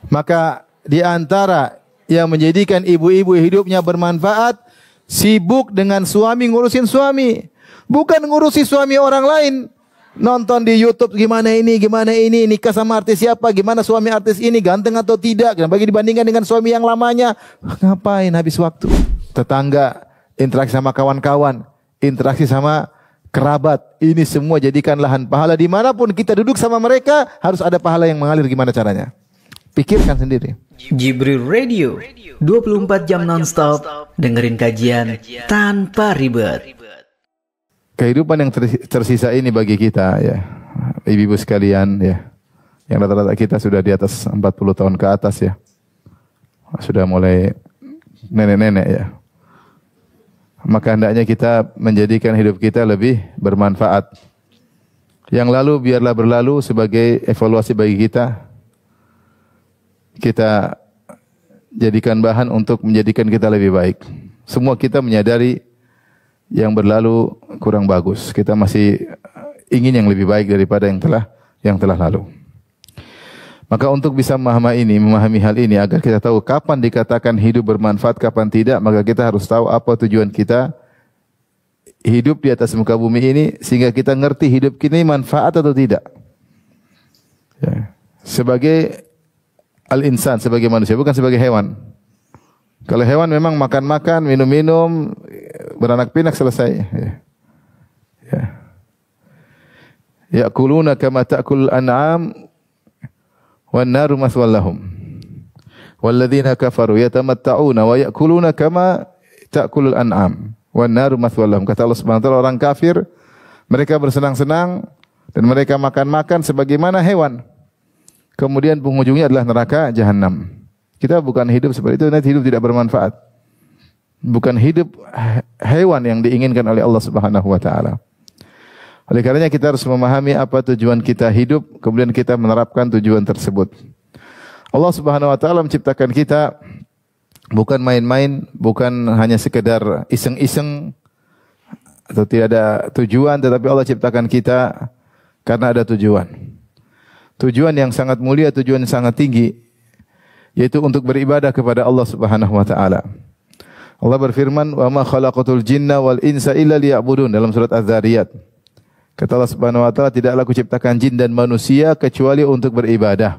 Maka di antara yang menjadikan ibu-ibu hidupnya bermanfaat, sibuk dengan suami, ngurusin suami. Bukan ngurusi suami orang lain. Nonton di YouTube gimana ini, nikah sama artis siapa, gimana suami artis ini, ganteng atau tidak, bagi dibandingkan dengan suami yang lamanya. Ngapain habis waktu? Tetangga, interaksi sama kawan-kawan, interaksi sama kerabat, ini semua jadikan lahan pahala. Dimanapun kita duduk sama mereka, harus ada pahala yang mengalir. Gimana caranya? Pikirkan sendiri. Jibril Radio, 24 jam nonstop, dengerin kajian tanpa ribet. Kehidupan yang tersisa ini bagi kita, ya, ibu-ibu sekalian, ya, yang rata-rata kita sudah di atas 40 tahun ke atas, ya, sudah mulai nenek-nenek, ya. Maka hendaknya kita menjadikan hidup kita lebih bermanfaat. Yang lalu biarlah berlalu sebagai evaluasi bagi kita. Kita jadikan bahan untuk menjadikan kita lebih baik. Semua kita menyadari yang berlalu kurang bagus. Kita masih ingin yang lebih baik daripada yang telah lalu. Maka untuk bisa memahami hal ini agar kita tahu kapan dikatakan hidup bermanfaat, kapan tidak, maka kita harus tahu apa tujuan kita hidup di atas muka bumi ini sehingga kita ngerti hidup kita ini manfaat atau tidak. Ya. Sebagai al-insan, sebagai manusia, bukan sebagai hewan. Kalau hewan memang makan-makan, minum-minum, beranak pinak, selesai. Ya. Ya'kuluna kama ta'kul an'am wan naru maswal lahum. Walladzina kafaru yatamatta'una wa ya'kuluna kama ta'kulul an'am wan naru maswal lahum. Kata Allah Subhanahu wa taala, orang kafir mereka bersenang-senang dan mereka makan-makan sebagaimana hewan. Kemudian penghujungnya adalah neraka jahanam. Kita bukan hidup seperti itu, nanti hidup tidak bermanfaat. Bukan hidup hewan yang diinginkan oleh Allah Subhanahu wa taala. Oleh karenanya kita harus memahami apa tujuan kita hidup, kemudian kita menerapkan tujuan tersebut. Allah Subhanahu wa taala menciptakan kita bukan main-main, bukan hanya sekedar iseng-iseng atau tidak ada tujuan, tetapi Allah ciptakan kita karena ada tujuan. Tujuan yang sangat mulia, tujuan yang sangat tinggi, yaitu untuk beribadah kepada Allah Subhanahu wa taala. Allah berfirman, "Wa ma khalaqatul jinna wal insa illa liya'budun" dalam surat Az-Zariyat. Kata Allah Subhanahu wa taala, tidaklah aku ciptakan jin dan manusia kecuali untuk beribadah.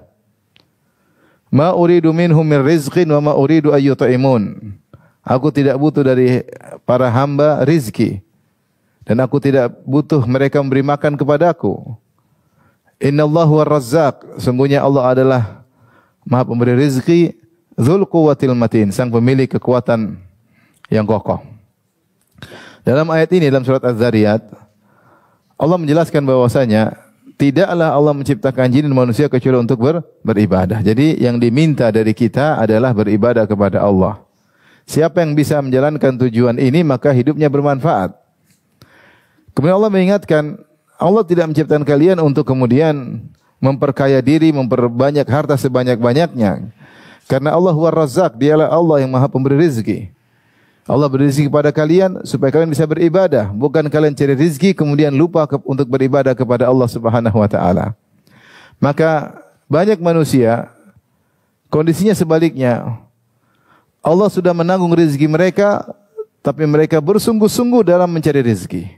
Ma uridu minhum min rizqin wa ma uridu ay yut'imun. Aku tidak butuh dari para hamba rizki dan aku tidak butuh mereka memberi makan kepadaku. Innallahu war-razzaq, sungguhnya Allah adalah Maha pemberi rezeki, Dzul Quwwatil Matin, sang pemilik kekuatan yang kokoh. Dalam ayat ini dalam surat Az-Zariyat, Allah menjelaskan bahwasanya tidaklah Allah menciptakan jin dan manusia kecuali untuk beribadah. Jadi yang diminta dari kita adalah beribadah kepada Allah. Siapa yang bisa menjalankan tujuan ini maka hidupnya bermanfaat. Kemudian Allah mengingatkan, Allah tidak menciptakan kalian untuk kemudian memperkaya diri, memperbanyak harta sebanyak-banyaknya. Karena Allah War-Razzaq, dialah Allah yang Maha pemberi rezeki. Allah beri rezeki kepada kalian supaya kalian bisa beribadah, bukan kalian cari rezeki kemudian lupa untuk beribadah kepada Allah Subhanahu wa taala. Maka banyak manusia kondisinya sebaliknya. Allah sudah menanggung rezeki mereka, tapi mereka bersungguh-sungguh dalam mencari rezeki.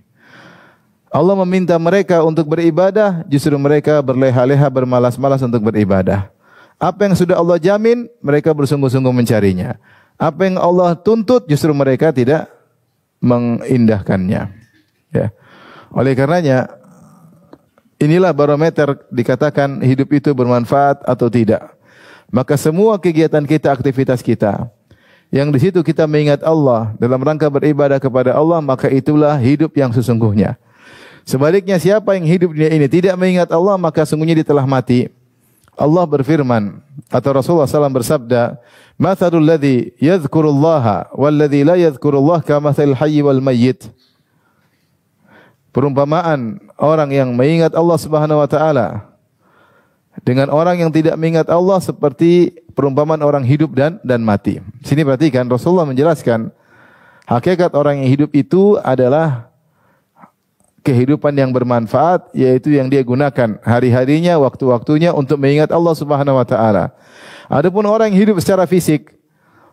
Allah meminta mereka untuk beribadah, justru mereka berleha-leha, bermalas-malas untuk beribadah. Apa yang sudah Allah jamin, mereka bersungguh-sungguh mencarinya. Apa yang Allah tuntut, justru mereka tidak mengindahkannya. Ya. Oleh karenanya, inilah barometer dikatakan hidup itu bermanfaat atau tidak. Maka semua kegiatan kita, aktivitas kita, yang di situ kita mengingat Allah dalam rangka beribadah kepada Allah, maka itulah hidup yang sesungguhnya. Sebaliknya siapa yang hidup di dunia ini tidak mengingat Allah, maka sungguhnya dia telah mati. Allah berfirman atau Rasulullah SAW bersabda, "Mathalul ladzi yadhkurullaha wal ladzi la yadhkurullah kamathalil hayyi wal mayyit." Perumpamaan orang yang mengingat Allah Subhanahu wa taala dengan orang yang tidak mengingat Allah seperti perumpamaan orang hidup dan mati. Sini perhatikan, Rasulullah menjelaskan hakikat orang yang hidup itu adalah kehidupan yang bermanfaat, yaitu yang dia gunakan hari-harinya, waktu-waktunya untuk mengingat Allah Subhanahu wa taala. Adapun orang yang hidup secara fisik,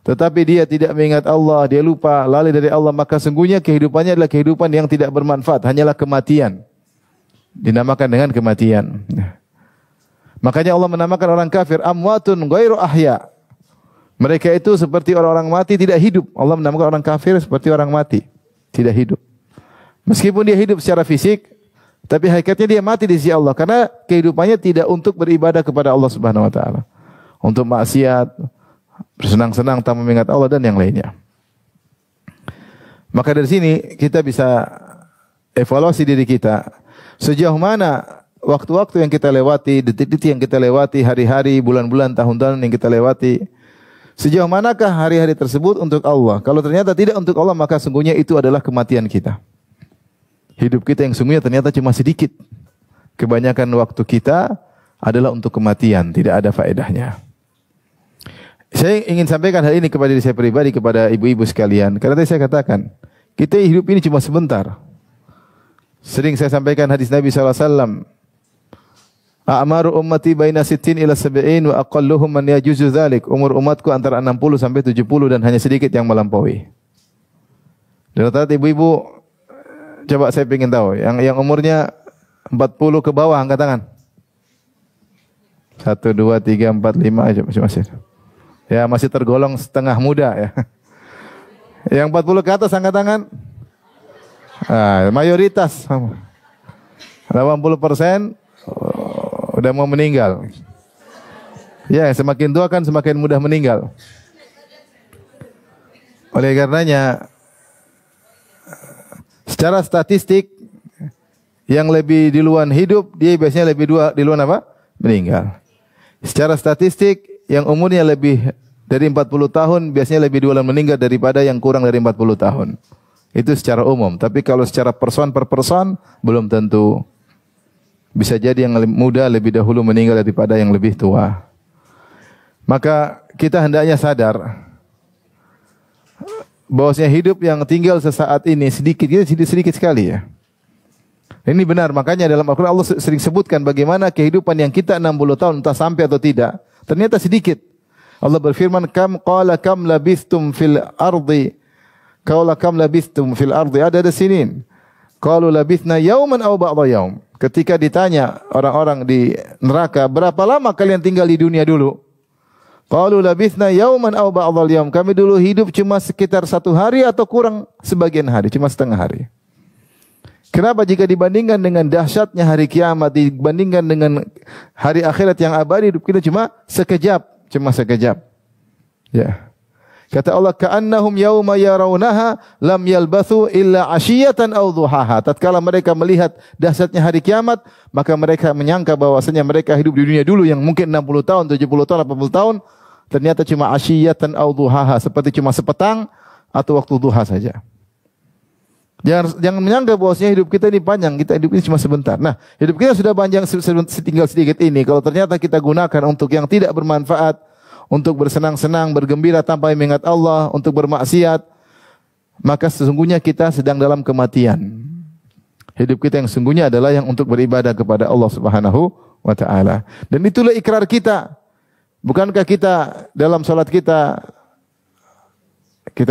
tetapi dia tidak mengingat Allah, dia lupa, lalai dari Allah, maka sungguhnya kehidupannya adalah kehidupan yang tidak bermanfaat, hanyalah kematian. Dinamakan dengan kematian. Makanya Allah menamakan orang kafir amwatun ghairu ahya. Mereka itu seperti orang-orang mati tidak hidup. Allah menamakan orang kafir seperti orang mati, tidak hidup. Meskipun dia hidup secara fisik, tapi hakikatnya dia mati di sisi Allah karena kehidupannya tidak untuk beribadah kepada Allah Subhanahu wa taala. Untuk maksiat, bersenang-senang tanpa mengingat Allah dan yang lainnya. Maka dari sini kita bisa evaluasi diri kita. Sejauh mana waktu-waktu yang kita lewati, detik-detik yang kita lewati, hari-hari, bulan-bulan, tahun-tahun yang kita lewati, sejauh manakah hari-hari tersebut untuk Allah? Kalau ternyata tidak untuk Allah, maka sungguhnya itu adalah kematian kita. Hidup kita yang sungguhnya ternyata cuma sedikit. Kebanyakan waktu kita adalah untuk kematian, tidak ada faedahnya. Saya ingin sampaikan hal ini kepada diri saya pribadi, kepada ibu-ibu sekalian. Karena tadi saya katakan, kita hidup ini cuma sebentar. Sering saya sampaikan hadis Nabi SAW. A'maru ummati baina 60 ila 70 wa aqalluhum man yajuzu dzalik. Umur umatku antara 60 sampai 70 dan hanya sedikit yang melampaui. Dan rata-rata ibu-ibu, coba saya ingin tahu, yang umurnya 40 ke bawah angkat tangan. 1 2 3 4 5 aja masih. Ya, masih tergolong setengah muda ya. Yang 40 ke atas angkat tangan. Mayoritas 80% udah mau meninggal. Ya, semakin tua kan semakin mudah meninggal. Oleh karenanya, secara statistik yang lebih duluan hidup, dia biasanya lebih duluan apa? Meninggal. Secara statistik yang umurnya lebih dari 40 tahun biasanya lebih duluan meninggal daripada yang kurang dari 40 tahun. Itu secara umum. Tapi kalau secara person per person belum tentu. Bisa jadi yang muda lebih dahulu meninggal daripada yang lebih tua. Maka kita hendaknya sadar bahwasanya hidup yang tinggal sesaat ini sedikit sekali ya. Ini benar, makanya dalam Al-Quran Allah sering sebutkan bagaimana kehidupan yang kita 60 tahun entah sampai atau tidak, ternyata sedikit. Allah berfirman, kam labistum fil ardi. Kam labistum fil ardi adada sinin. Qalu labithna yauman aw ba'dha yaum. Ketika ditanya orang-orang di neraka, berapa lama kalian tinggal di dunia dulu? Qalu labithna yauman aw ba'dha yaum. Kami dulu hidup cuma sekitar 1 hari atau kurang sebagian hari, cuma setengah hari. Kenapa jika dibandingkan dengan dahsyatnya hari kiamat, dibandingkan dengan hari akhirat yang abadi, hidup kita cuma sekejap. Ya. Kata Allah, ka'annahum yauma yarawnaha lam yalbathu illa 'ashiyatan aw dhuhaha. Tatkala mereka melihat dahsyatnya hari kiamat, maka mereka menyangka bahwasanya mereka hidup di dunia dulu yang mungkin 60 tahun, 70 tahun, 80 tahun, ternyata cuma 'ashiyatan aw dhuhaha, seperti cuma sepetang atau waktu duha saja. Jangan menyangka bahwasanya hidup kita ini panjang, kita hidup ini cuma sebentar. Nah, hidup kita sudah panjang tinggal sedikit ini. Kalau ternyata kita gunakan untuk yang tidak bermanfaat, untuk bersenang-senang, bergembira tanpa mengingat Allah, untuk bermaksiat, maka sesungguhnya kita sedang dalam kematian. Hidup kita yang sesungguhnya adalah yang untuk beribadah kepada Allah Subhanahu wa taala. Dan itulah ikrar kita. Bukankah kita dalam salat kita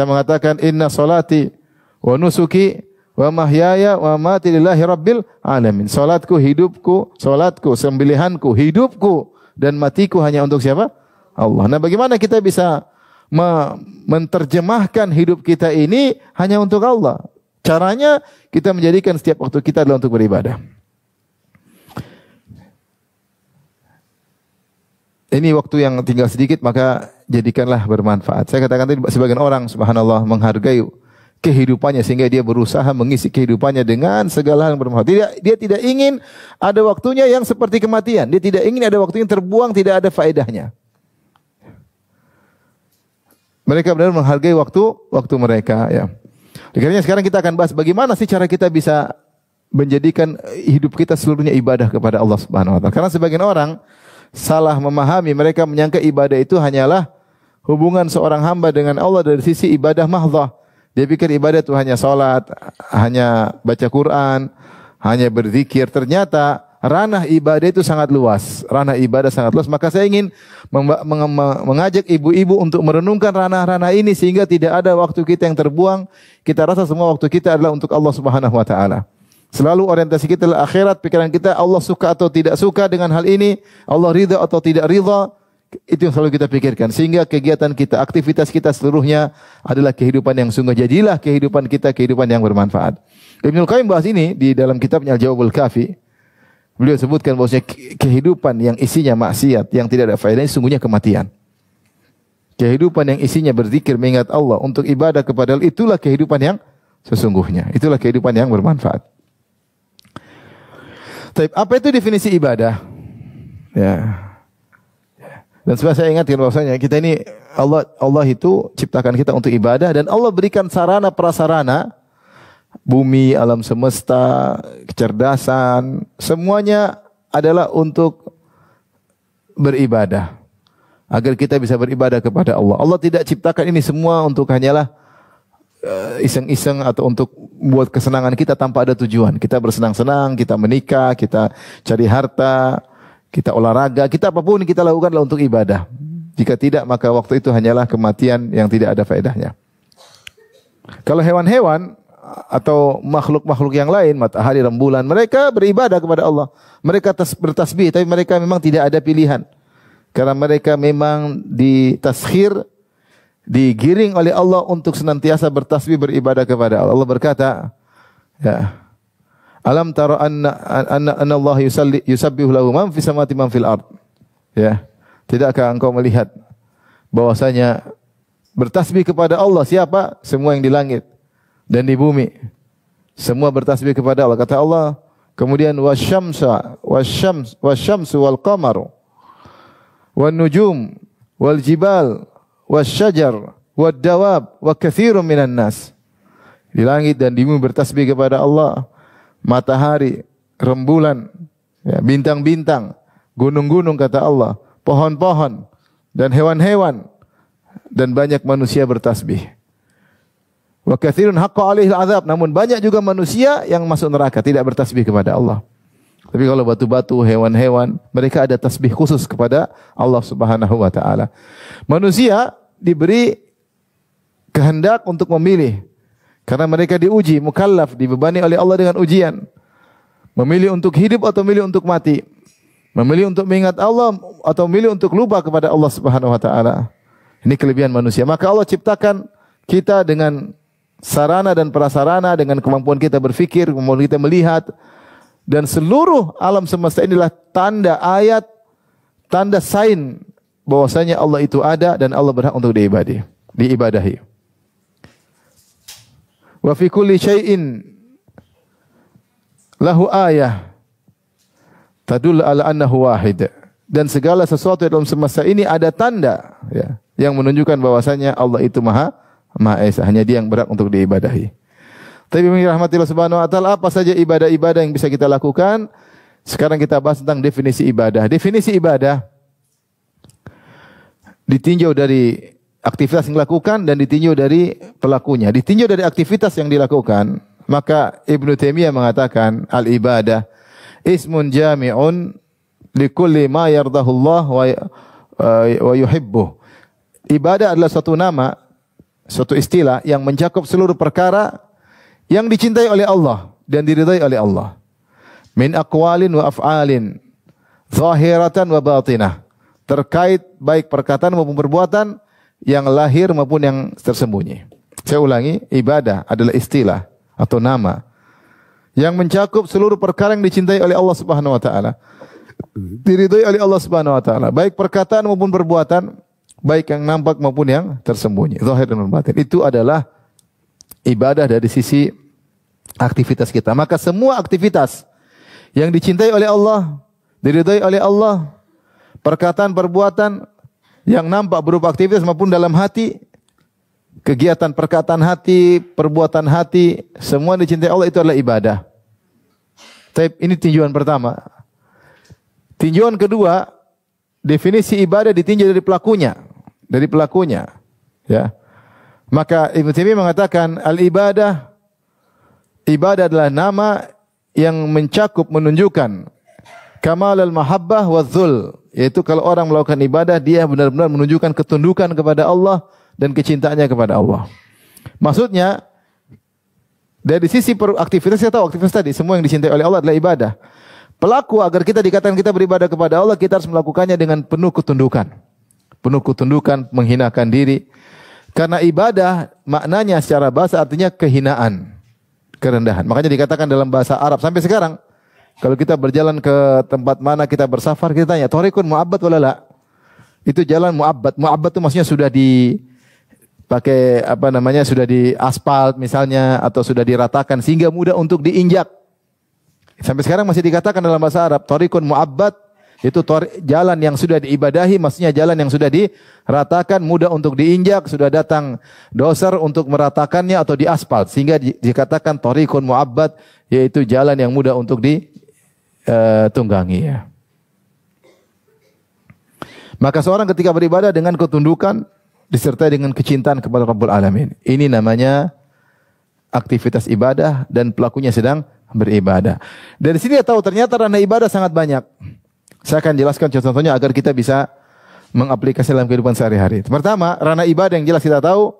mengatakan inna salati wa nusuki wa mahyaya wa mamati lillahi rabbil alamin. Salatku, sembelihanku, hidupku dan matiku hanya untuk siapa? Allah. Nah, bagaimana kita bisa menerjemahkan hidup kita ini hanya untuk Allah? Caranya kita menjadikan setiap waktu kita adalah untuk beribadah. Ini waktu yang tinggal sedikit, maka jadikanlah bermanfaat. Saya katakan tadi sebagian orang subhanallah menghargai kehidupannya sehingga dia berusaha mengisi kehidupannya dengan segala hal yang bermanfaat. Dia tidak ingin ada waktunya yang seperti kematian. Dia tidak ingin ada waktu yang terbuang, tidak ada faedahnya. Mereka benar menghargai waktu mereka ya. Karena sekarang kita akan bahas bagaimana sih cara kita bisa menjadikan hidup kita seluruhnya ibadah kepada Allah Subhanahu wa taala. Karena sebagian orang salah memahami, mereka menyangka ibadah itu hanyalah hubungan seorang hamba dengan Allah dari sisi ibadah mahdhah. Dia pikir ibadah itu hanya salat, hanya baca Quran, hanya berzikir. Ternyata ranah ibadah itu sangat luas. Ranah ibadah sangat luas. Maka saya ingin mengajak ibu-ibu untuk merenungkan ranah-ranah ini sehingga tidak ada waktu kita yang terbuang. Kita rasa semua waktu kita adalah untuk Allah Subhanahu wa taala. Selalu orientasi kita adalah akhirat, pikiran kita Allah suka atau tidak suka dengan hal ini, Allah ridha atau tidak ridha. Itu yang selalu kita pikirkan sehingga kegiatan kita, aktivitas kita seluruhnya adalah kehidupan yang sungguh. Jadilah kehidupan kita kehidupan yang bermanfaat. Ibnu Qayyim bahas ini di dalam kitabnya Al-Jawabul Kafi. Beliau sebutkan bahwasanya kehidupan yang isinya maksiat, yang tidak ada faedahnya, sungguhnya kematian. Kehidupan yang isinya berzikir, mengingat Allah untuk ibadah kepada Allah, itulah kehidupan yang sesungguhnya. Itulah kehidupan yang bermanfaat. Tapi apa itu definisi ibadah? Ya. Dan sebab saya ingatkan bahwasanya kita ini Allah itu ciptakan kita untuk ibadah dan Allah berikan sarana prasarana bumi, alam semesta, kecerdasan, semuanya adalah untuk beribadah. Agar kita bisa beribadah kepada Allah. Allah tidak ciptakan ini semua untuk hanyalah iseng-iseng atau untuk buat kesenangan kita tanpa ada tujuan. Kita bersenang-senang, kita menikah, kita cari harta, kita olahraga, kita apapun kita lakukan adalah untuk ibadah. Jika tidak, maka waktu itu hanyalah kematian yang tidak ada faedahnya. Kalau hewan-hewan atau makhluk-makhluk yang lain, matahari, rembulan, mereka beribadah kepada Allah. Mereka bertasbih, tapi mereka memang tidak ada pilihan. Karena mereka memang ditaskhir, digiring oleh Allah untuk senantiasa bertasbih, beribadah kepada Allah. Allah berkata, ya, alam tara anna Allah yusabbihu lahu man fis samawati man fil ard. Ya. Tidakkah engkau melihat bahwasanya bertasbih kepada Allah siapa? Semua yang di langit dan di bumi. Semua bertasbih kepada Allah. Kata Allah, kemudian wasyamsu wal qamaru wan nujum wal jibal wasyajar wad dawab wa katsirun minan nas. Di langit dan di bumi bertasbih kepada Allah. Matahari, rembulan, ya, bintang-bintang, gunung-gunung kata Allah, pohon-pohon dan hewan-hewan dan banyak manusia bertasbih. Wa katsirun haqqa 'alaihi al-'adzab, namun banyak juga manusia yang masuk neraka tidak bertasbih kepada Allah. Tapi kalau batu-batu, hewan-hewan, mereka ada tasbih khusus kepada Allah Subhanahu wa taala. Manusia diberi kehendak untuk memilih. Karena mereka diuji, mukallaf, dibebani oleh Allah dengan ujian. Memilih untuk hidup atau memilih untuk mati. Memilih untuk mengingat Allah atau memilih untuk lupa kepada Allah Subhanahu wa taala. Ini kelebihan manusia. Maka Allah ciptakan kita dengan sarana dan prasarana, dengan kemampuan kita berfikir, kemampuan kita melihat, dan seluruh alam semesta inilah tanda ayat, tanda sign bahwasanya Allah itu ada dan Allah berhak untuk diibadahi. Wa fi kulli syai'in lahu ayah tadul ala annahu wahid. Dan segala sesuatu dalam semesta ini ada tanda, ya, yang menunjukkan bahwasanya Allah itu Maha Esa. Hanya Dia yang berhak untuk diibadahi. Tapi bagi rahmatillah subhanahu wa ta'ala, apa saja ibadah-ibadah yang bisa kita lakukan? Sekarang kita bahas tentang definisi ibadah. Definisi ibadah ditinjau dari aktivitas yang dilakukan dan ditinjau dari pelakunya. Ditinjau dari aktivitas yang dilakukan, maka Ibnu Taimiyah mengatakan al-ibadah ismun jami'un likulli ma yardahu Allah wa yuhibbuh. Ibadah adalah suatu nama, suatu istilah yang mencakup seluruh perkara yang dicintai oleh Allah dan diridai oleh Allah. Min aqwalin wa af'alin, zahiratan wa batinah. Terkait baik perkataan maupun perbuatan, yang lahir maupun yang tersembunyi. Saya ulangi, ibadah adalah istilah atau nama yang mencakup seluruh perkara yang dicintai oleh Allah Subhanahu wa taala, diridhai oleh Allah Subhanahu wa taala, baik perkataan maupun perbuatan, baik yang nampak maupun yang tersembunyi, zahir dan batin. Itu adalah ibadah dari sisi aktivitas kita. Maka semua aktivitas yang dicintai oleh Allah, diridhai oleh Allah, perkataan, perbuatan yang nampak berupa aktivitas maupun dalam hati, kegiatan perkataan hati, perbuatan hati, semua dicintai Allah, itu adalah ibadah. Tapi ini tinjauan pertama. Tinjauan kedua, definisi ibadah ditinjau dari pelakunya, ya. Maka Ibnu Taimiyah mengatakan ibadah adalah nama yang mencakup, menunjukkan Kamalul mahabbah wa dzul, yaitu kalau orang melakukan ibadah dia benar-benar menunjukkan ketundukan kepada Allah dan kecintaannya kepada Allah. Maksudnya dari sisi aktivitas kita tahu aktivitas tadi semua yang dicintai oleh Allah adalah ibadah. Pelaku agar kita dikatakan kita beribadah kepada Allah, kita harus melakukannya dengan penuh ketundukan. Penuh ketundukan, menghinakan diri. Karena ibadah maknanya secara bahasa artinya kehinaan, kerendahan. Makanya dikatakan dalam bahasa Arab sampai sekarang, kalau kita berjalan ke tempat mana kita bersafar, kita tanya, "Thariqun mu'abbad wala la?" Itu jalan mu'abbad. Mu'abbad itu maksudnya sudah dipakai sudah di aspal misalnya atau sudah diratakan sehingga mudah untuk diinjak. Sampai sekarang masih dikatakan dalam bahasa Arab, thariqun mu'abbad, itu jalan yang sudah diibadahi, maksudnya jalan yang sudah diratakan, mudah untuk diinjak, sudah datang doser untuk meratakannya atau diaspal, sehingga dikatakan thariqun mu'abbad, yaitu jalan yang mudah untuk ditunggangi. Ya. Maka seorang ketika beribadah dengan ketundukan, disertai dengan kecintaan kepada Rabbul Alamin. Ini namanya aktivitas ibadah dan pelakunya sedang beribadah. Dari sini kita tahu ternyata ranah ibadah sangat banyak. Saya akan jelaskan contoh-contohnya agar kita bisa mengaplikasikan dalam kehidupan sehari-hari. Pertama, ranah ibadah yang jelas kita tahu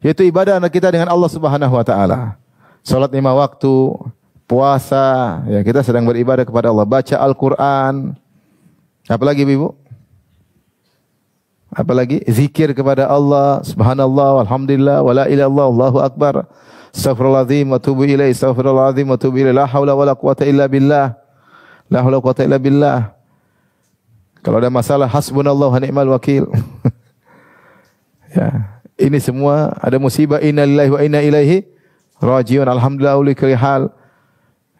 yaitu ibadah kita dengan Allah Subhanahu wa taala. Salat 5 waktu, puasa, ya kita sedang beribadah kepada Allah, baca Al-Qur'an. Apalagi Ibu? Apalagi zikir kepada Allah, subhanallah, walhamdulillah, wala ilaha illallah, Allahu akbar. Astaghfirullahaladzim wa tubu ilaih, astaghfirullahaladzim wa tubu ilaih, la haula wala quwata illa billah. La haula quwata illa billah. Kalau ada masalah, hasbunallahu wa ni'mal wakil. Ya, ini semua ada musibah, inna lillahi wa inna ilaihi rajiun. Alhamdulillah uli hal.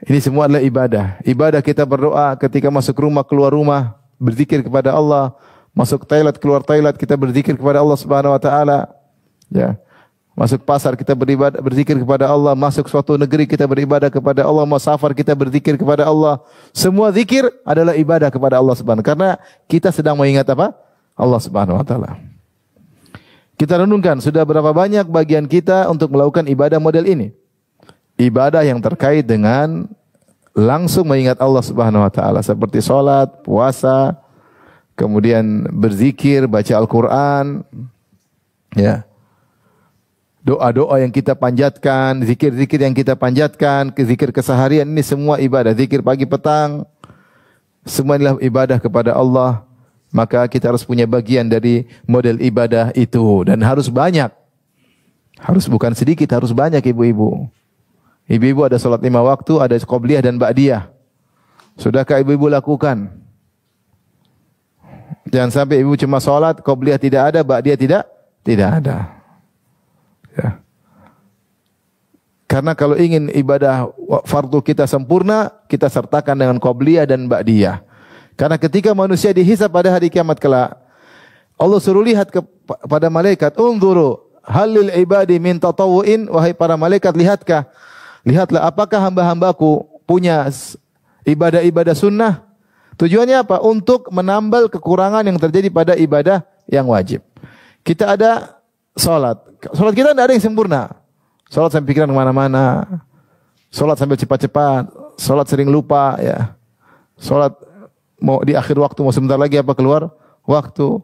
Ini semua adalah ibadah. Ibadah kita berdoa ketika masuk rumah, keluar rumah, berzikir kepada Allah. Masuk toilet, keluar toilet, kita berzikir kepada Allah Subhanahu wa taala. Ya. Masuk pasar kita beribadah, berzikir kepada Allah, masuk suatu negeri kita beribadah kepada Allah, mau safar kita berzikir kepada Allah. Semua zikir adalah ibadah kepada Allah Subhanahu wa taala karena kita sedang mengingat apa? Allah Subhanahu wa taala. Kita renungkan sudah berapa banyak bagian kita untuk melakukan ibadah model ini. Ibadah yang terkait dengan langsung mengingat Allah Subhanahu wa taala seperti salat, puasa, kemudian berzikir, baca Al-Qur'an, ya. Doa-doa yang kita panjatkan, zikir-zikir yang kita panjatkan, zikir keseharian, ini semua ibadah. Zikir pagi petang, semua adalah ibadah kepada Allah. Maka kita harus punya bagian dari model ibadah itu. Dan harus banyak. Harus bukan sedikit, harus banyak ibu-ibu. Ibu-ibu ada salat 5 waktu, ada qobliyah dan ba'diyah. Sudahkah ibu-ibu lakukan? Jangan sampai ibu cuma salat, qobliyah tidak ada, ba'diyah tidak ada. Ya. Karena kalau ingin ibadah fardu kita sempurna, kita sertakan dengan qobliyah dan ba'diyah. Karena ketika manusia dihisab pada hari kiamat kelak, Allah suruh lihat kepada malaikat, "Unzuru halil ibadi min tatawu'in," wahai para malaikat, lihatlah apakah hamba-hambaku punya ibadah-ibadah sunnah. Tujuannya apa? Untuk menambal kekurangan yang terjadi pada ibadah yang wajib. Kita ada salat. Salat kita tidak ada yang sempurna. Salat sampai pikiran kemana-mana. Salat sambil cepat-cepat. Salat sering lupa. Ya. Salat mau di akhir waktu, mau sebentar lagi apa keluar waktu.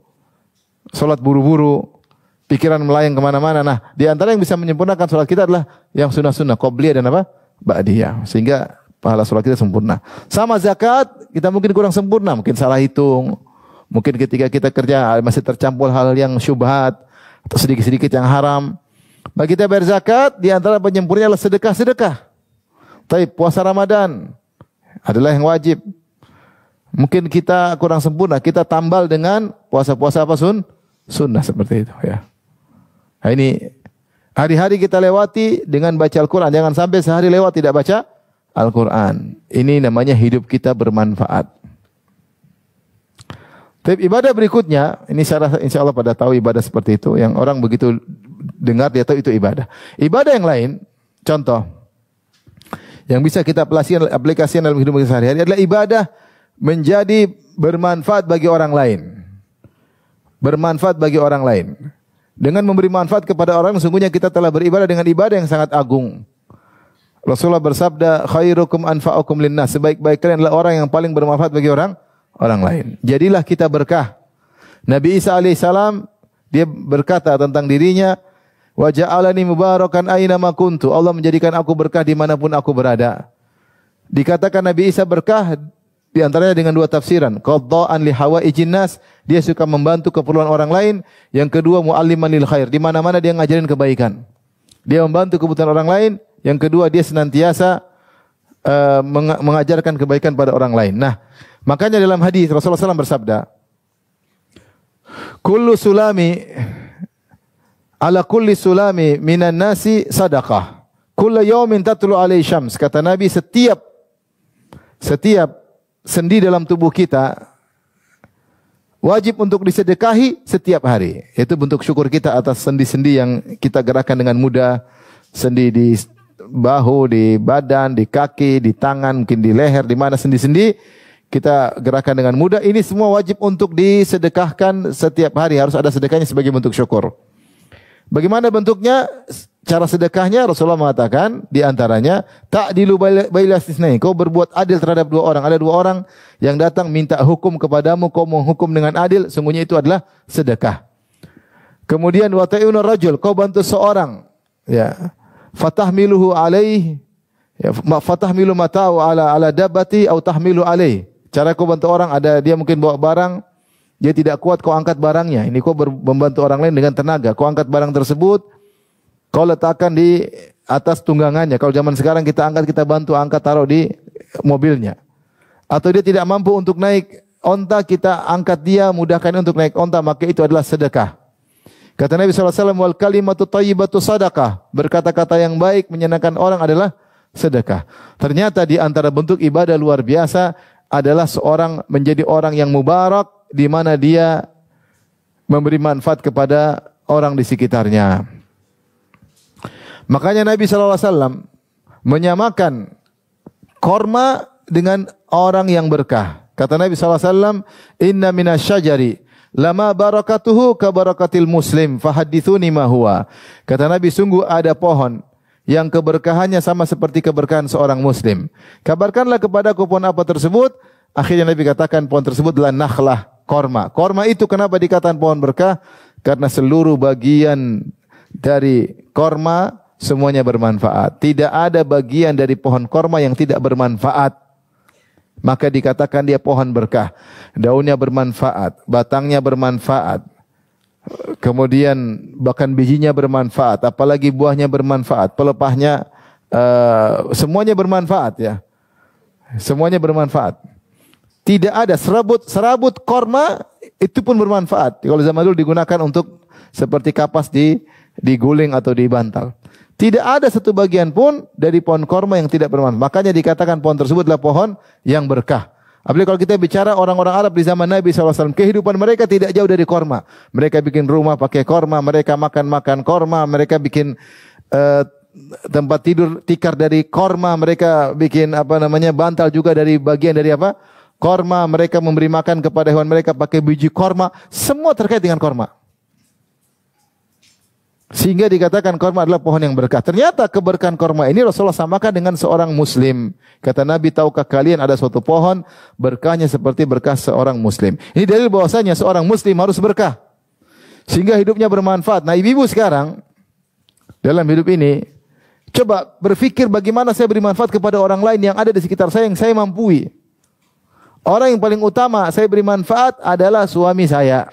Salat buru-buru. Pikiran melayang kemana-mana. Nah, di antara yang bisa menyempurnakan salat kita adalah yang sunnah-sunnah. Qobliyah dan apa? Ba'diyah. Sehingga pahala salat kita sempurna. Sama zakat, kita mungkin kurang sempurna. Mungkin salah hitung. Mungkin ketika kita kerja masih tercampur hal yang syubhat. Atau sedikit-sedikit yang haram. Bagi kita bayar zakat, di antara penyempurnanya adalah sedekah-sedekah. Tapi puasa Ramadan adalah yang wajib. Mungkin kita kurang sempurna, kita tambal dengan puasa-puasa apa sunnah seperti itu ya. Nah ini hari-hari kita lewati dengan baca Al-Quran. Jangan sampai sehari lewat tidak baca Al-Quran. Ini namanya hidup kita bermanfaat. Tapi ibadah berikutnya, ini saya insya Allah pada tahu ibadah seperti itu. Yang orang begitu dengar dia tahu itu ibadah. Ibadah yang lain, contoh, yang bisa kita aplikasikan dalam hidup kita sehari-hari adalah ibadah menjadi bermanfaat bagi orang lain. Bermanfaat bagi orang lain. Dengan memberi manfaat kepada orang, sesungguhnya kita telah beribadah dengan ibadah yang sangat agung. Rasulullah bersabda, khairukum anfa'ukum linnas. Sebaik-baik kalian adalah orang yang paling bermanfaat bagi orang lain. Jadilah kita berkah. Nabi Isa alaihissalam dia berkata tentang dirinya, wa ja'alani mubarakan aina ma kuntu. Allah menjadikan aku berkah dimanapun aku berada. Dikatakan Nabi Isa berkah di antaranya dengan dua tafsiran. Qadda'an li hawaijin nas, dia suka membantu keperluan orang lain. Yang kedua, mu'alliman lil khair, di mana-mana dia ngajarin kebaikan. Dia membantu kebutuhan orang lain. Yang kedua, dia senantiasa mengajarkan kebaikan pada orang lain. Nah, makanya dalam hadis Rasulullah SAW bersabda, kullu sulami ala kulli sulami minan nasi sadaqah. Kullu yawmin tatlu alaihi syams. Kata Nabi, setiap sendi dalam tubuh kita wajib untuk disedekahi setiap hari. Itu bentuk syukur kita atas sendi-sendi yang kita gerakkan dengan mudah. Sendi di bahu, di badan, di kaki, di tangan, mungkin di leher, di mana sendi-sendi kita gerakan dengan mudah. Ini semua wajib untuk disedekahkan setiap hari. Harus ada sedekahnya sebagai bentuk syukur. Bagaimana bentuknya? Cara sedekahnya Rasulullah mengatakan di antaranya ta'dilu baila istisnain. Kau berbuat adil terhadap dua orang. Ada dua orang yang datang minta hukum kepadamu, kau menghukum dengan adil, semuanya itu adalah sedekah. Kemudian wa ta'inu rajul, kau bantu seorang, ya. Fatahmiluhu alaih, ya, fatahmilu mata'u ala dabbati au tahmilu alaih. Cara kau bantu orang, ada dia mungkin bawa barang, dia tidak kuat, kau angkat barangnya. Ini kau membantu orang lain dengan tenaga. Kau angkat barang tersebut, kau letakkan di atas tunggangannya. Kalau zaman sekarang kita angkat, kita bantu angkat, taruh di mobilnya. Atau dia tidak mampu untuk naik onta, kita angkat dia, mudahkan untuk naik onta, maka itu adalah sedekah. Kata Nabi SAW, wal kalimatu thayyibatu sadaqah. Berkata-kata yang baik menyenangkan orang adalah sedekah. Ternyata di antara bentuk ibadah luar biasa adalah seorang menjadi orang yang mubarak, di mana dia memberi manfaat kepada orang di sekitarnya. Makanya Nabi SAW menyamakan korma dengan orang yang berkah. Kata Nabi SAW, inna minasyajari lama barakatuhu ka barakatil muslim fahadithuni ma huwa. Kata Nabi, sungguh ada pohon yang keberkahannya sama seperti keberkahan seorang muslim. Kabarkanlah kepadaku pohon apa tersebut. Akhirnya Nabi katakan pohon tersebut adalah nakhlah, korma. Korma itu kenapa dikatakan pohon berkah? Karena seluruh bagian dari korma semuanya bermanfaat. Tidak ada bagian dari pohon korma yang tidak bermanfaat. Maka dikatakan dia pohon berkah. Daunnya bermanfaat, batangnya bermanfaat, kemudian bahkan bijinya bermanfaat, apalagi buahnya bermanfaat, pelepahnya, semuanya bermanfaat ya. Semuanya bermanfaat. Tidak ada serabut korma itu pun bermanfaat. Kalau zaman dulu digunakan untuk seperti kapas diguling atau dibantal. Tidak ada satu bagian pun dari pohon korma yang tidak bermanfaat. Makanya dikatakan pohon tersebut adalah pohon yang berkah. Apalagi kalau kita bicara orang-orang Arab di zaman Nabi SAW, kehidupan mereka tidak jauh dari korma. Mereka bikin rumah pakai korma, mereka makan korma, mereka bikin tempat tidur tikar dari korma, mereka bikin bantal juga dari bagian dari korma, mereka memberi makan kepada hewan mereka pakai biji korma, semua terkait dengan korma. Sehingga dikatakan korma adalah pohon yang berkah. Ternyata keberkahan korma ini Rasulullah samakan dengan seorang muslim. Kata Nabi, tahukah kalian ada suatu pohon berkahnya seperti berkah seorang muslim. Ini dalil bahwasanya seorang muslim harus berkah. Sehingga hidupnya bermanfaat. Nah, ibu-ibu sekarang dalam hidup ini, coba berpikir bagaimana saya beri manfaat kepada orang lain yang ada di sekitar saya yang saya mampu. Orang yang paling utama saya beri manfaat adalah suami saya.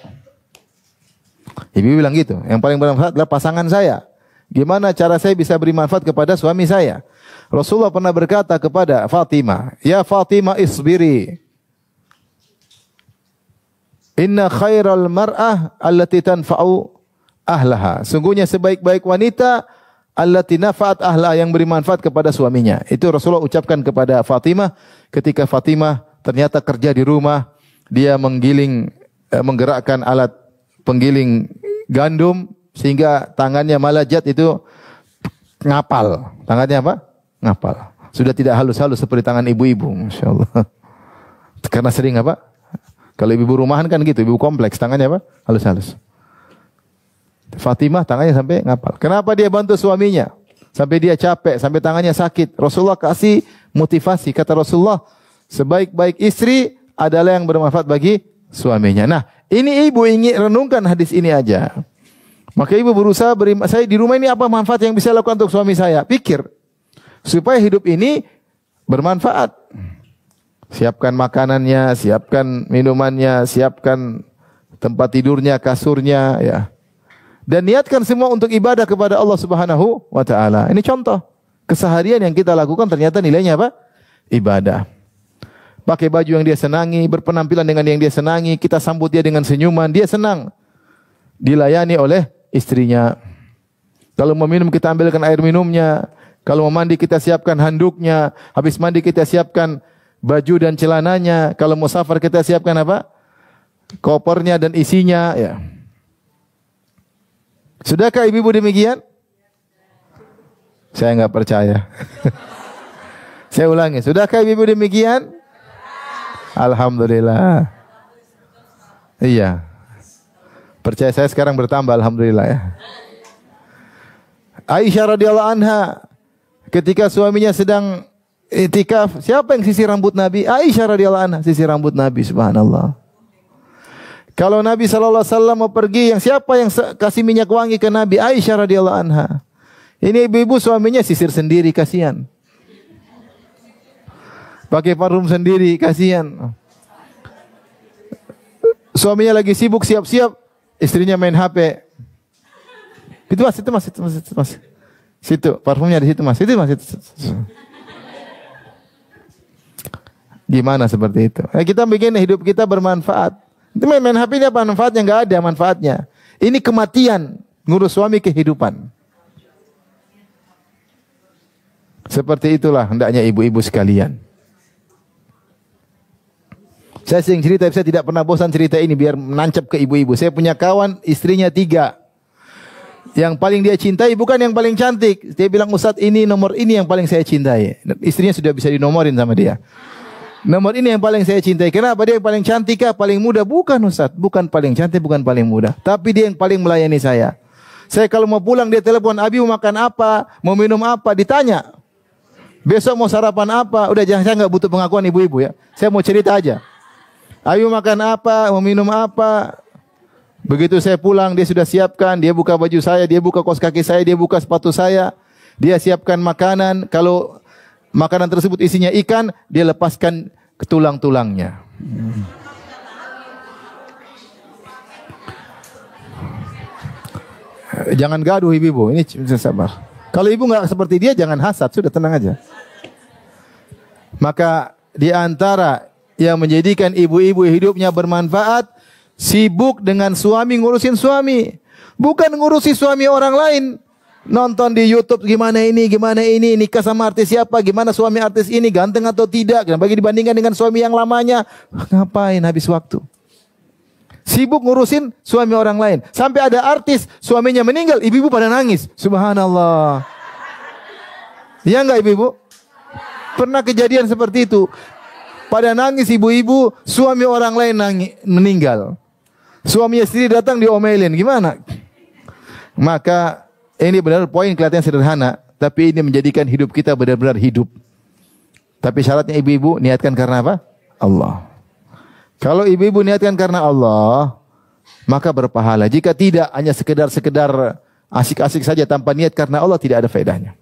Ibu bilang gitu, yang paling bermanfaat adalah pasangan saya. Gimana cara saya bisa beri manfaat kepada suami saya? Rasulullah pernah berkata kepada Fatimah, ya Fatimah isbiri. Inna khairal mar'ah allati tanfa'u ahlaha. Sungguhnya sebaik-baik wanita allati nafa'at ahlaha, yang beri manfaat kepada suaminya. Itu Rasulullah ucapkan kepada Fatimah ketika Fatimah ternyata kerja di rumah, dia menggerakkan alat penggiling gandum sehingga tangannya malajat itu ngapal. Tangannya apa? Ngapal. Sudah tidak halus-halus seperti tangan ibu-ibu, masyaallah. Karena sering kalau ibu rumahan kan gitu, ibu kompleks, tangannya halus-halus. Fatimah tangannya sampai ngapal. Kenapa dia bantu suaminya? Sampai dia capek, sampai tangannya sakit. Rasulullah kasih motivasi. Kata Rasulullah, sebaik-baik istri adalah yang bermanfaat bagi suaminya. Nah, ini ibu ingin renungkan hadis ini aja. Maka ibu berusaha saya di rumah ini apa manfaat yang bisa lakukan untuk suami saya? Pikir. Supaya hidup ini bermanfaat. Siapkan makanannya, siapkan minumannya, siapkan tempat tidurnya, kasurnya, ya. Dan niatkan semua untuk ibadah kepada Allah Subhanahu wa taala. Ini contoh keseharian yang kita lakukan ternyata nilainya apa? Ibadah. Pakai baju yang dia senangi, berpenampilan dengan yang dia senangi, kita sambut dia dengan senyuman, dia senang. Dilayani oleh istrinya. Kalau mau minum kita ambilkan air minumnya, kalau mau mandi kita siapkan handuknya, habis mandi kita siapkan baju dan celananya, kalau mau safar kita siapkan apa? Kopernya dan isinya, ya. Sudahkah ibu-ibu demikian? Saya enggak percaya. Saya ulangi, sudahkah ibu-ibu demikian? Alhamdulillah. Iya. Percaya saya sekarang bertambah, alhamdulillah ya. Aisyah radhiyallahu anha ketika suaminya sedang itikaf, siapa yang sisir rambut Nabi? Aisyah radhiyallahu anha sisir rambut Nabi, subhanallah. Kalau Nabi SAW mau pergi, yang siapa yang kasih minyak wangi ke Nabi? Aisyah radhiyallahu anha. Ini ibu-ibu suaminya sisir sendiri, kasihan. Pakai parfum sendiri, kasihan. Suaminya lagi sibuk siap-siap, istrinya main HP. Itu mas. Situ, parfumnya di situ mas. Itu mas. Gimana seperti itu? Kita bikin hidup kita bermanfaat. Itu main HP ini apa manfaatnya? Enggak ada manfaatnya. Ini kematian, ngurus suami kehidupan. Seperti itulah hendaknya ibu-ibu sekalian. Saya sering cerita, saya tidak pernah bosan cerita ini biar menancap ke ibu-ibu. Saya punya kawan, istrinya 3. Yang paling dia cintai bukan yang paling cantik. Dia bilang, Ustadz ini nomor ini yang paling saya cintai. Istrinya sudah bisa dinomorin sama dia. Nomor ini yang paling saya cintai. Kenapa? Dia yang paling cantik kah? Paling muda? Bukan Ustaz. Bukan paling cantik, bukan paling muda. Tapi dia yang paling melayani saya. Saya kalau mau pulang dia telepon, Abi mau makan apa? Mau minum apa? Ditanya. Besok mau sarapan apa? Udah jangan, saya nggak butuh pengakuan ibu-ibu ya. Saya mau cerita aja. Abi mau makan apa? Mau minum apa? Begitu saya pulang dia sudah siapkan. Dia buka baju saya, dia buka kaos kaki saya, dia buka sepatu saya. Dia siapkan makanan. Kalau makanan tersebut isinya ikan, dia lepaskan ke tulang-tulangnya. Jangan gaduh ibu-ibu, ini sabar. Kalau ibu nggak seperti dia, jangan hasad, sudah tenang aja. Maka di antara yang menjadikan ibu-ibu hidupnya bermanfaat, sibuk dengan suami, ngurusin suami. Bukan ngurusi suami orang lain. Nonton di YouTube gimana ini, nikah sama artis siapa, gimana suami artis ini, ganteng atau tidak, bagi dibandingkan dengan suami yang lamanya. Ngapain habis waktu? Sibuk ngurusin suami orang lain. Sampai ada artis suaminya meninggal, ibu-ibu pada nangis. Subhanallah. Iya enggak ibu-ibu? Pernah kejadian seperti itu. Pada nangis ibu-ibu, suami orang lain meninggal. Suaminya sendiri datang diomelin. Gimana? Maka ini benar poin kelihatan sederhana, tapi ini menjadikan hidup kita benar-benar hidup. Tapi syaratnya ibu-ibu niatkan karena apa? Allah. Kalau ibu-ibu niatkan karena Allah, maka berpahala. Jika tidak, hanya sekedar asik-asik saja tanpa niat karena Allah, tidak ada faedahnya.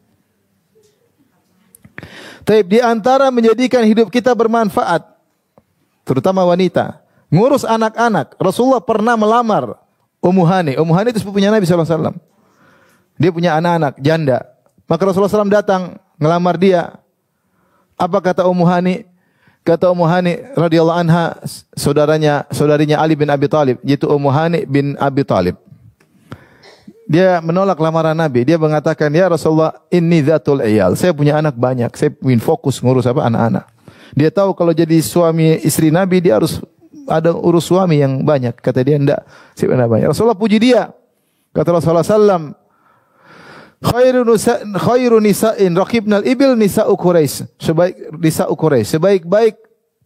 Tapi di antara menjadikan hidup kita bermanfaat, terutama wanita, ngurus anak-anak. Rasulullah pernah melamar Ummu Hani. Ummu Hani itu sepupunya Nabi SAW. Dia punya anak-anak, janda. Maka Rasulullah SAW datang ngelamar dia. Apa kata Ummu Hani? Kata Ummu Hani radhiyallahu anha, saudarinya Ali bin Abi Thalib, yaitu Ummu Hani bin Abi Thalib. Dia menolak lamaran Nabi. Dia mengatakan, "Ya Rasulullah, inni dzatul iyal." Saya punya anak banyak. Saya ingin fokus ngurus anak-anak. Dia tahu kalau jadi suami istri Nabi dia harus ada urus suami yang banyak. Kata dia, "Enggak, saya punya banyak." Rasulullah puji dia. Kata Rasulullah sallallahu khairu nisa'in raqibnal ibil nisa'u Quraisy. Sebaik-baik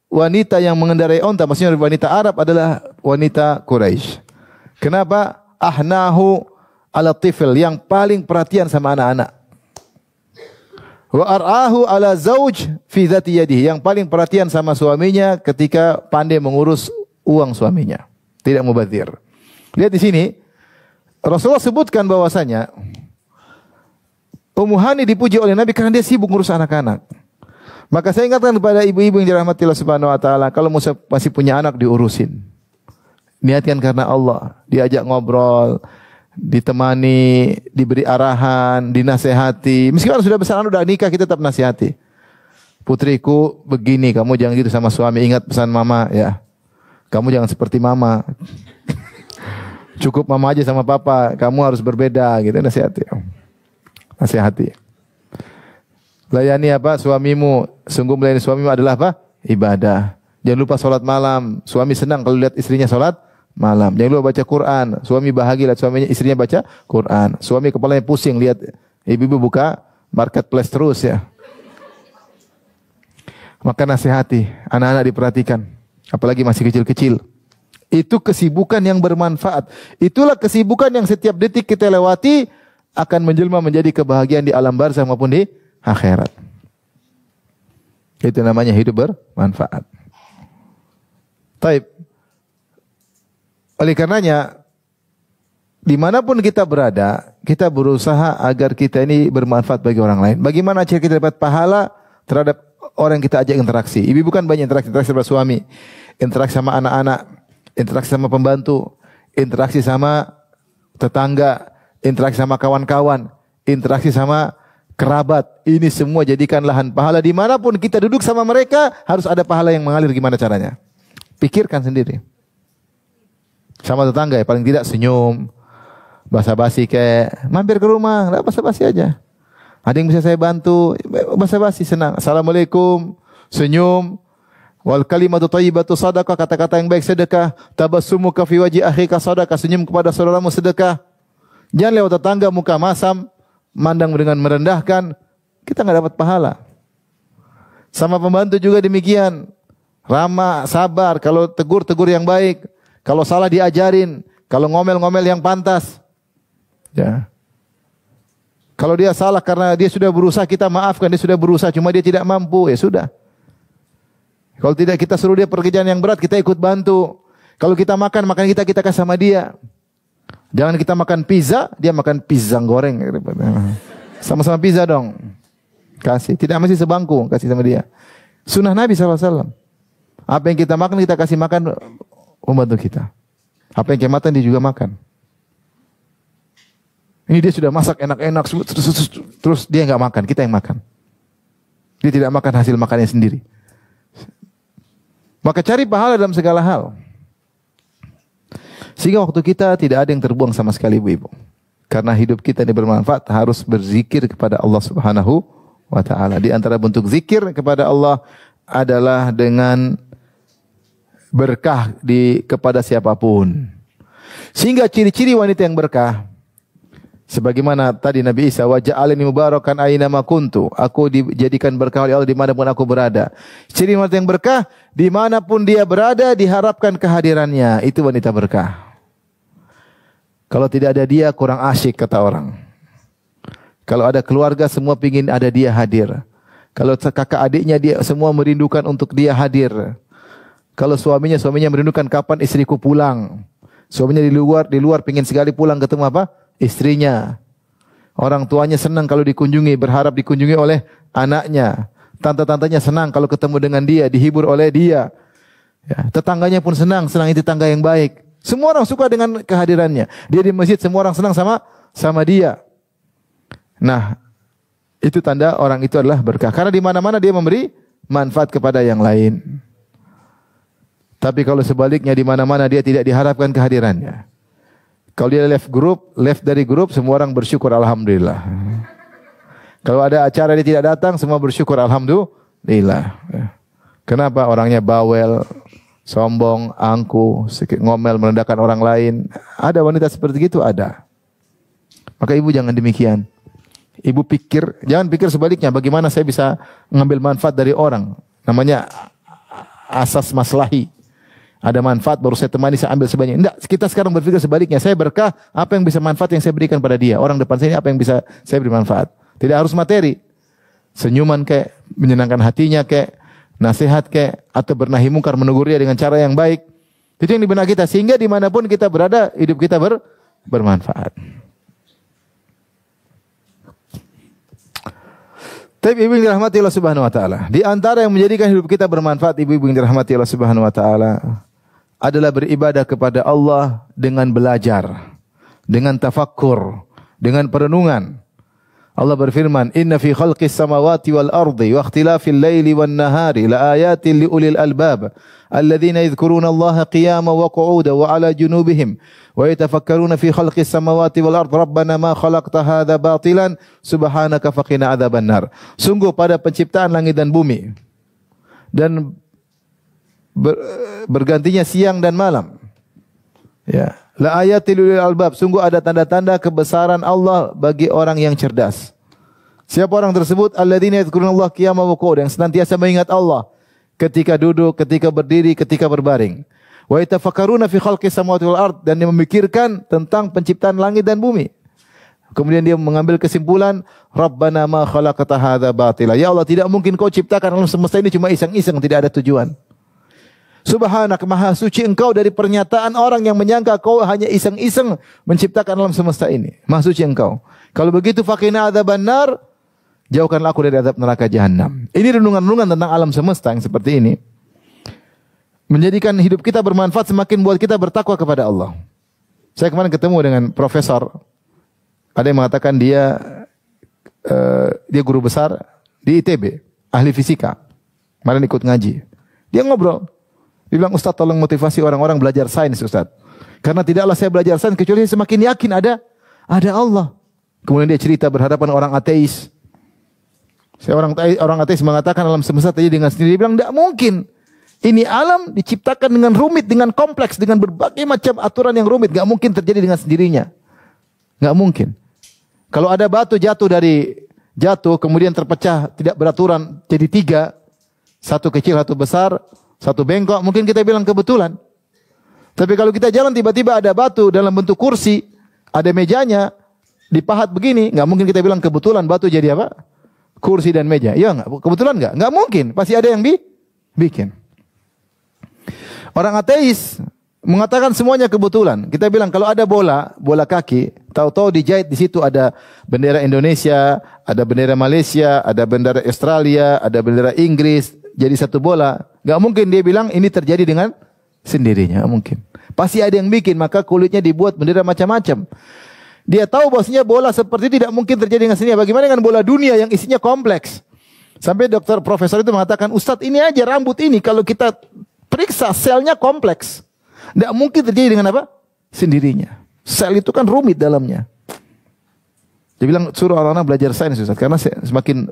wanita yang mengendarai onta, maksudnya wanita Arab adalah wanita Quraisy. Kenapa? Ahnahu ala tifl, yang paling perhatian sama anak-anak. Wa ar'ahu ala zauj fi dzati yadihi, yang paling perhatian sama suaminya ketika pandai mengurus uang suaminya, tidak mubadzir. Lihat di sini, Rasulullah sebutkan bahwasanya Ummu Hani dipuji oleh Nabi karena dia sibuk ngurus anak-anak. Maka saya ingatkan kepada ibu-ibu yang dirahmati Allah Subhanahu wa taala, kalau masih punya anak diurusin. Niatkan karena Allah, diajak ngobrol, ditemani, diberi arahan, dinasehati. Meskipun sudah besar, udah nikah, kita tetap nasihati. Putriku begini, kamu jangan gitu sama suami, ingat pesan mama ya. Kamu jangan seperti mama. Cukup mama aja sama papa, kamu harus berbeda gitu, nasihati. Nasihati. Layani apa? Suamimu. Sungguh melayani suamimu adalah apa? Ibadah. Jangan lupa sholat malam. Suami senang kalau lihat istrinya sholat malam. Jangan lupa baca Quran. Suami bahagia lihat suaminya, istrinya baca Quran. Suami kepalanya pusing lihat ibu-ibu buka marketplace terus ya. Maka nasihati, anak-anak diperhatikan. Apalagi masih kecil-kecil. Itu kesibukan yang bermanfaat. Itulah kesibukan yang setiap detik kita lewati akan menjelma menjadi kebahagiaan di alam barzakh maupun di akhirat. Itu namanya hidup bermanfaat. Taib. Oleh karenanya, dimanapun kita berada, kita berusaha agar kita ini bermanfaat bagi orang lain. Bagaimana cara kita dapat pahala terhadap orang yang kita ajak interaksi? Ibu bukan banyak interaksi sama suami, interaksi sama anak-anak, interaksi sama pembantu, interaksi sama tetangga, interaksi sama kawan-kawan, interaksi sama kerabat. Ini semua jadikan lahan pahala. Dimanapun kita duduk sama mereka, harus ada pahala yang mengalir. Gimana caranya? Pikirkan sendiri. Sama tetangga ya, paling tidak senyum, basa-basi kayak mampir ke rumah, lah basa-basi aja. Ada yang bisa saya bantu, basa-basi senang. Assalamualaikum, senyum. Wal kalimatu thayyibatu sadaqah, kata-kata yang baik sedekah. Tabassumuka fi wajhi akhika sadaqah, senyum kepada saudaramu sedekah. Jangan lewat tetangga muka masam, mandang dengan merendahkan, kita enggak dapat pahala. Sama pembantu juga demikian. Ramah, sabar, kalau tegur yang baik. Kalau salah diajarin, kalau ngomel-ngomel yang pantas. Ya. Kalau dia salah karena dia sudah berusaha, kita maafkan, dia sudah berusaha cuma dia tidak mampu, ya sudah. Kalau tidak kita suruh dia pekerjaan yang berat, kita ikut bantu. Kalau kita makan kita kasih sama dia. Jangan kita makan pizza, dia makan pisang goreng. Sama-sama pizza dong. Kasih, tidak mesti sebangku, kasih sama dia. Sunnah Nabi SAW. Apa yang kita makan, kita kasih makan pembantu kita. Apa yang kematan dia juga makan. Ini dia sudah masak enak-enak, terus dia nggak makan, kita yang makan. Dia tidak makan hasil makannya sendiri. Maka cari pahala dalam segala hal. Sehingga waktu kita tidak ada yang terbuang sama sekali, ibu-ibu. Karena hidup kita ini bermanfaat, harus berzikir kepada Allah Subhanahu wa taala. Di antara bentuk zikir kepada Allah adalah dengan berkah kepada siapapun. Sehingga ciri-ciri wanita yang berkah, sebagaimana tadi Nabi Isa, wa ja'alani mubarakan aina ma kuntu, aku dijadikan berkah oleh Allah dimanapun aku berada. Ciri wanita yang berkah, dimanapun dia berada diharapkan kehadirannya, itu wanita berkah. Kalau tidak ada dia kurang asyik, kata orang. Kalau ada keluarga semua pingin ada dia hadir. Kalau kakak adiknya dia semua merindukan untuk dia hadir. Kalau suaminya merindukan kapan istriku pulang. Suaminya di luar pingin sekali pulang ketemu apa? Istrinya. Orang tuanya senang kalau dikunjungi, berharap dikunjungi oleh anaknya. Tante-tantenya senang kalau ketemu dengan dia, dihibur oleh dia. Ya, tetangganya pun senang itu tetangga yang baik. Semua orang suka dengan kehadirannya. Dia di masjid, semua orang senang sama dia. Nah, itu tanda orang itu adalah berkah. Karena di mana-mana dia memberi manfaat kepada yang lain. Tapi kalau sebaliknya di mana-mana dia tidak diharapkan kehadirannya. Kalau dia left dari grup, semua orang bersyukur alhamdulillah. Kalau ada acara dia tidak datang, semua bersyukur alhamdulillah. Kenapa? Orangnya bawel, sombong, angku, ngomel, merendahkan orang lain. Ada wanita seperti itu, ada. Maka ibu jangan demikian. Ibu jangan pikir sebaliknya, bagaimana saya bisa mengambil manfaat dari orang. Namanya asas maslahi. Ada manfaat baru saya temani, saya ambil sebanyak. Enggak, kita sekarang berpikir sebaliknya. Saya berkah, apa yang bisa manfaat yang saya berikan pada dia. Orang depan saya ini apa yang bisa saya beri manfaat. Tidak harus materi. senyuman kek, menyenangkan hatinya kek, nasihat kek, atau bernahi mungkar, menegur dia dengan cara yang baik. Itu yang di benak kita, sehingga dimanapun kita berada, hidup kita bermanfaat. Tapi ibu yang dirahmati Allah Subhanahu wa taala, di antara yang menjadikan hidup kita bermanfaat, ibu-ibu yang dirahmati Allah Subhanahu wa taala, adalah beribadah kepada Allah dengan belajar, dengan tafakkur, dengan perenungan. Allah berfirman, "Inna fi khalqis samawati wal ardi wa ikhtilafil laili wan nahari la ayatin li ulil albab alladzina yadhkuruna Allaha qiyaman wa qu'udan wa 'ala junubihim wa yatafakkaruna fi khalqis samawati wal ardi rabbana ma khalaqta hadza batilan subhanaka faqina adzabannar." Sungguh pada penciptaan langit dan bumi dan bergantinya siang dan malam. Ya, la ayatil lil albab, sungguh ada tanda-tanda kebesaran Allah bagi orang yang cerdas. Siapa orang tersebut? Alladzina yadhkurunallaha qiyaman wa qu'udan, yang senantiasa mengingat Allah ketika duduk, ketika berdiri, ketika berbaring. Wa yatafakkaruna fi khalqis samawati wal ard, dan dia memikirkan tentang penciptaan langit dan bumi. Kemudian dia mengambil kesimpulan, Rabbana ma khalaqta hadza batila. Ya Allah, tidak mungkin kau ciptakan alam semesta ini cuma iseng-iseng, tidak ada tujuan. Subhanak, maha suci engkau dari pernyataan orang yang menyangka kau hanya iseng-iseng menciptakan alam semesta ini. Maha suci engkau. Kalau begitu faqina adzabannar, jauhkanlah aku dari azab neraka jahanam. Ini renungan-renungan tentang alam semesta yang seperti ini menjadikan hidup kita bermanfaat, semakin buat kita bertakwa kepada Allah. Saya kemarin ketemu dengan profesor. Ada yang mengatakan dia guru besar di ITB, ahli fisika. Kemarin ikut ngaji. Dia ngobrol. Dia bilang, Ustaz, tolong motivasi orang-orang belajar sains, Ustaz. Karena tidaklah saya belajar sains kecuali saya semakin yakin ada Allah. Kemudian dia cerita berhadapan orang ateis. Orang ateis mengatakan alam semesta terjadi dengan sendiri. Dia bilang, tidak mungkin. Ini alam diciptakan dengan rumit, dengan kompleks, dengan berbagai macam aturan yang rumit. Tidak mungkin terjadi dengan sendirinya. Tidak mungkin. Kalau ada batu jatuh, kemudian terpecah, tidak beraturan, jadi 3. Satu kecil, satu besar, satu bengkok, mungkin kita bilang kebetulan. Tapi kalau kita jalan tiba-tiba ada batu dalam bentuk kursi, ada mejanya, dipahat begini, nggak mungkin kita bilang kebetulan batu jadi apa? Kursi dan meja. Iya nggak? Kebetulan nggak? Nggak mungkin. Pasti ada yang bikin. Orang ateis mengatakan semuanya kebetulan. Kita bilang kalau ada bola kaki, tahu-tahu dijahit di situ ada bendera Indonesia, ada bendera Malaysia, ada bendera Australia, ada bendera Inggris, jadi satu bola. Gak mungkin dia bilang ini terjadi dengan sendirinya, gak mungkin. Pasti ada yang bikin, maka kulitnya dibuat bendera macam-macam. Dia tahu bahwasanya bola seperti itu tidak mungkin terjadi dengan sendirinya. Bagaimana dengan bola dunia yang isinya kompleks? Sampai profesor itu mengatakan, Ustadz, ini aja rambut ini kalau kita periksa selnya kompleks. Tidak mungkin terjadi dengan apa? Sendirinya. Sel itu kan rumit dalamnya. Dia bilang suruh orang-orang belajar sains, Ustaz, karena semakin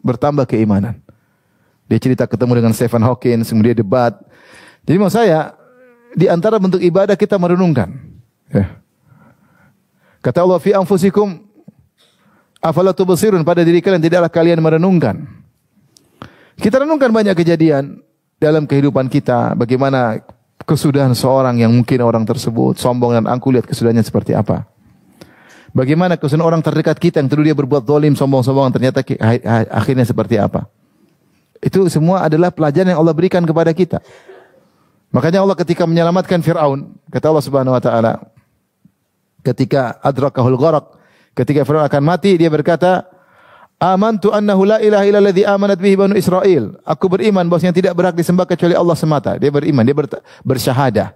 bertambah keimanan. Dia cerita ketemu dengan Stephen Hawking, kemudian debat. Jadi maksud saya, di antara bentuk ibadah kita merenungkan. Ya. Kata Allah, fi anfusikum afala tubsirun, pada diri kalian tidaklah kalian merenungkan. Kita renungkan banyak kejadian dalam kehidupan kita, bagaimana kesudahan seorang yang mungkin orang tersebut sombong dan angkuh, lihat kesudahannya seperti apa. Bagaimana kesudahan orang terdekat kita yang dulu dia berbuat zalim, sombong-sombong, ternyata akhirnya seperti apa. Itu semua adalah pelajaran yang Allah berikan kepada kita. Makanya Allah ketika menyelamatkan Fir'aun, kata Allah Subhanahu wa taala, ketika adrakahul gharaq, ketika Fir'aun akan mati, dia berkata, "Amantu annahu la ilaha illa alladhi amanat bihi banu Israil." Aku beriman bahwasanya tidak berhak disembah kecuali Allah semata. Dia beriman, dia bersyahadah.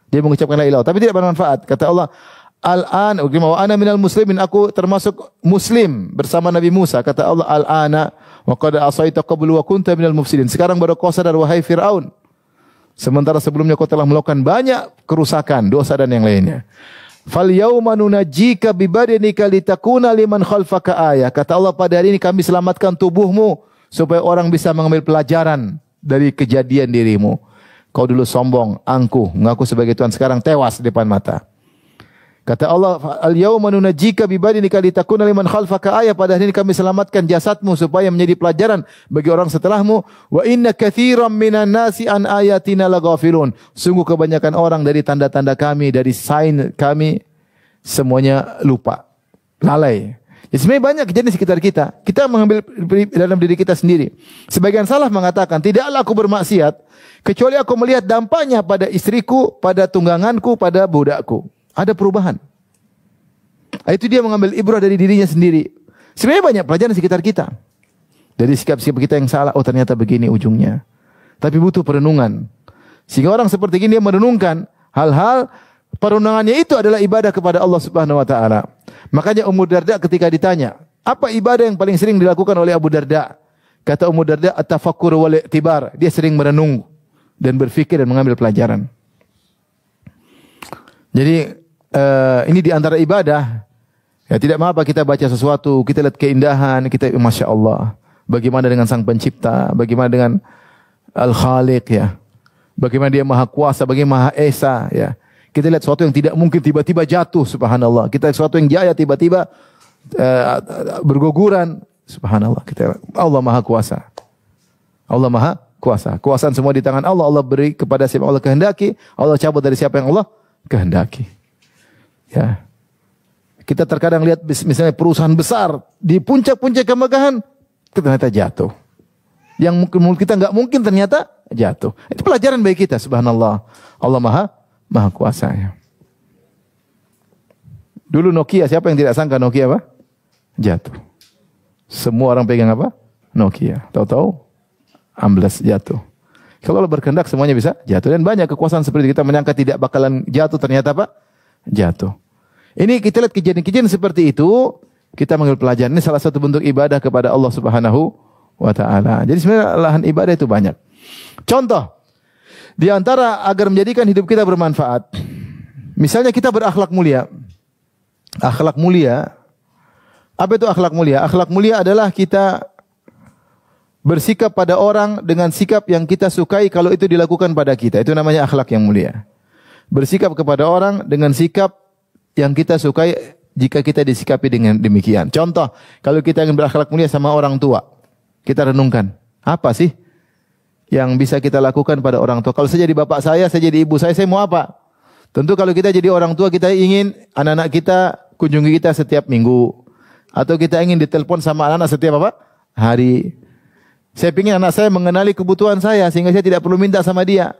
Dia mengucapkan la ilaha, tapi tidak bermanfaat. Kata Allah, "Al-an wa ana minal muslimin." Aku termasuk muslim bersama Nabi Musa. Kata Allah, "Al-ana wa qad asaita qablu wa kunta minal mufsidin." Sekarang baru kau sadar, wahai Fir'aun, sementara sebelumnya kau telah melakukan banyak kerusakan, dosa dan yang lainnya. Fal yauma nunajjika bi badanika litakuna liman khalfaka ayah. Kata Allah, pada hari ini kami selamatkan tubuhmu supaya orang bisa mengambil pelajaran dari kejadian dirimu. Kau dulu sombong, angkuh, mengaku sebagai Tuhan, sekarang tewas di depan mata. Kata Allah, al yauma nunajjika bi badanika litakuna liman khalfaka ayah. Pada hari ini kami selamatkan jasadmu supaya menjadi pelajaran bagi orang setelahmu. Wa inna katsiran minan nasi an ayatina laghafilun. Sungguh kebanyakan orang dari tanda-tanda kami, dari sign kami, semuanya lupa, lalai. Ya, sebenarnya banyak kejadian di sekitar kita. Kita mengambil dalam diri kita sendiri. Sebagian salaf mengatakan, tidaklah aku bermaksiat kecuali aku melihat dampaknya pada istriku, pada tungganganku, pada budakku. Ada perubahan. Itu dia mengambil ibrah dari dirinya sendiri. Sebenarnya banyak pelajaran di sekitar kita. Dari sikap-sikap kita yang salah, oh ternyata begini ujungnya. Tapi butuh perenungan. Sehingga orang seperti ini dia merenungkan hal-hal, perenungannya itu adalah ibadah kepada Allah Subhanahu wa taala. Makanya Ummu Darda ketika ditanya, apa ibadah yang paling sering dilakukan oleh Abu Darda? Kata Ummu Darda, at-tafakkur wal i'tibar. Dia sering merenung dan berfikir dan mengambil pelajaran. Jadi ini di antara ibadah. Ya, tidak mengapa kita baca sesuatu, kita lihat keindahan, kita Masya Allah. Bagaimana dengan Sang Pencipta, bagaimana dengan Al-Khaliq ya. Bagaimana dia Maha Kuasa, bagaimana Maha Esa ya. Kita lihat sesuatu yang tidak mungkin tiba-tiba jatuh, subhanallah. Kita lihat sesuatu yang jaya tiba-tiba berguguran, subhanallah. Allah Maha Kuasa. Allah Maha Kuasa. Kuasaan semua di tangan Allah. Allah beri kepada siapa Allah kehendaki, Allah cabut dari siapa yang Allah kehendaki. Ya. Kita terkadang lihat misalnya perusahaan besar di puncak-puncak kemegahan ternyata jatuh. Yang mungkin kita nggak mungkin ternyata jatuh. Itu pelajaran bagi kita, subhanallah. Allah Maha Kuasa. Ya. Dulu Nokia, siapa yang tidak sangka Nokia apa? Jatuh. Semua orang pegang apa? Nokia. Tahu-tahu ambles jatuh. Kalau Allah berkehendak semuanya bisa jatuh. Dan banyak kekuasaan seperti kita menyangka tidak bakalan jatuh, ternyata apa? Jatuh. Ini kita lihat kejadian-kejadian seperti itu, kita mengambil pelajaran. Ini salah satu bentuk ibadah kepada Allah Subhanahu wa taala. Jadi sebenarnya lahan ibadah itu banyak. Contoh, di antara agar menjadikan hidup kita bermanfaat. Misalnya kita berakhlak mulia. Akhlak mulia. Apa itu akhlak mulia? Akhlak mulia adalah kita bersikap pada orang dengan sikap yang kita sukai kalau itu dilakukan pada kita. Itu namanya akhlak yang mulia. Bersikap kepada orang dengan sikap yang kita sukai jika kita disikapi dengan demikian. Contoh, kalau kita ingin berakhlak mulia sama orang tua, kita renungkan, apa sih yang bisa kita lakukan pada orang tua? Kalau saya jadi bapak saya jadi ibu saya mau apa? Tentu kalau kita jadi orang tua, kita ingin anak-anak kita kunjungi kita setiap minggu. Atau kita ingin ditelepon sama anak-anak setiap apa? Hari. Saya ingin anak saya mengenali kebutuhan saya, sehingga saya tidak perlu minta sama dia.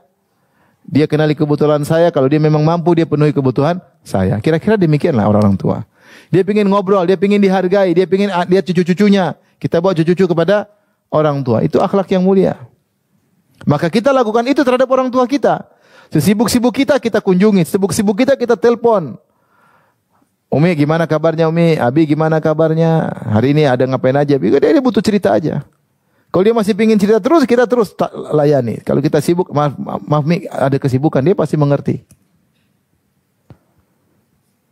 Dia kenali kebutuhan saya, kalau dia memang mampu, dia penuhi kebutuhan saya. Kira-kira demikianlah orang-orang tua. Dia ingin ngobrol, dia ingin dihargai, dia ingin lihat cucu-cucunya. Kita bawa cucu-cucu kepada orang tua. Itu akhlak yang mulia. Maka kita lakukan itu terhadap orang tua kita. Sesibuk-sibuk kita kunjungi, sibuk-sibuk kita telepon. Umi gimana kabarnya Umi? Abi gimana kabarnya? Hari ini ada ngapain aja? Dia butuh cerita aja. Kalau dia masih pingin cerita terus, kita terus layani. Kalau kita sibuk, maaf Mi, ada kesibukan, dia pasti mengerti.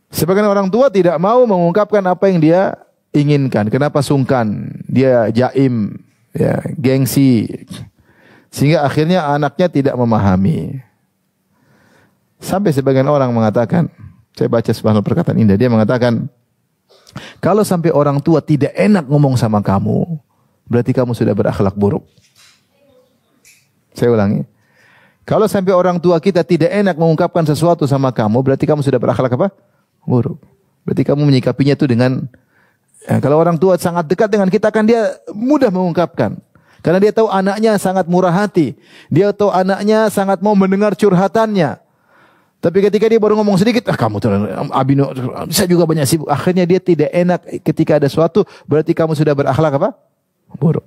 Sebagian orang tua tidak mau mengungkapkan apa yang dia inginkan. Kenapa sungkan? Dia jaim, ya, gengsi. Sehingga akhirnya anaknya tidak memahami. Sampai sebagian orang mengatakan, saya baca sebuah perkataan indah, dia mengatakan, kalau sampai orang tua tidak enak ngomong sama kamu, berarti kamu sudah berakhlak buruk. Saya ulangi. Kalau sampai orang tua kita tidak enak mengungkapkan sesuatu sama kamu, berarti kamu sudah berakhlak apa? Buruk. Berarti kamu menyikapinya itu dengan, kalau orang tua sangat dekat dengan kita, kan dia mudah mengungkapkan. Karena dia tahu anaknya sangat murah hati. Dia tahu anaknya sangat mau mendengar curhatannya. Tapi ketika dia baru ngomong sedikit, kamu tuh Abino, saya juga banyak sibuk. Akhirnya dia tidak enak ketika ada sesuatu, berarti kamu sudah berakhlak apa? Buruk.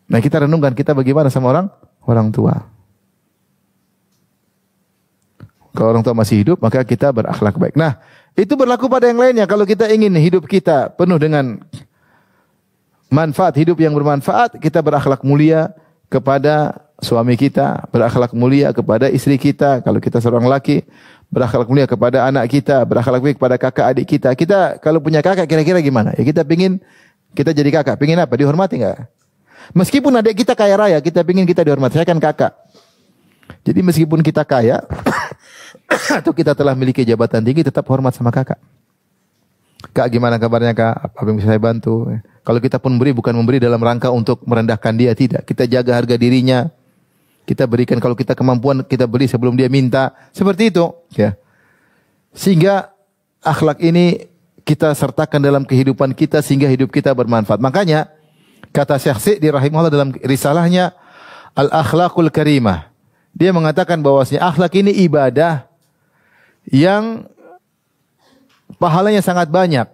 Nah, kita renungkan kita bagaimana sama orang tua. Kalau orang tua masih hidup, maka kita berakhlak baik. Nah, itu berlaku pada yang lainnya. Kalau kita ingin hidup kita penuh dengan manfaat, hidup yang bermanfaat, kita berakhlak mulia kepada suami kita, berakhlak mulia kepada istri kita. Kalau kita seorang laki, berakhlak mulia kepada anak kita, berakhlak mulia kepada kakak adik kita. Kita kalau punya kakak kira-kira gimana? Ya kita pingin kita jadi kakak, pingin apa? Dihormati enggak? Meskipun adik kita kaya raya, kita pingin kita dihormati. Saya kan kakak. Jadi meskipun kita kaya atau kita telah memiliki jabatan tinggi, tetap hormat sama kakak. Kak, gimana kabarnya Kak? Apa yang bisa saya bantu? Kalau kita pun beri, bukan memberi dalam rangka untuk merendahkan dia, tidak. Kita jaga harga dirinya. Kita berikan kalau kita kemampuan, kita beri sebelum dia minta. Seperti itu. Ya. Sehingga akhlak ini kita sertakan dalam kehidupan kita sehingga hidup kita bermanfaat. Makanya kata Syekh Sa'di rahimahullah dalam risalahnya Al-Akhlaqul Karimah, dia mengatakan bahwasanya akhlak ini ibadah yang pahalanya sangat banyak.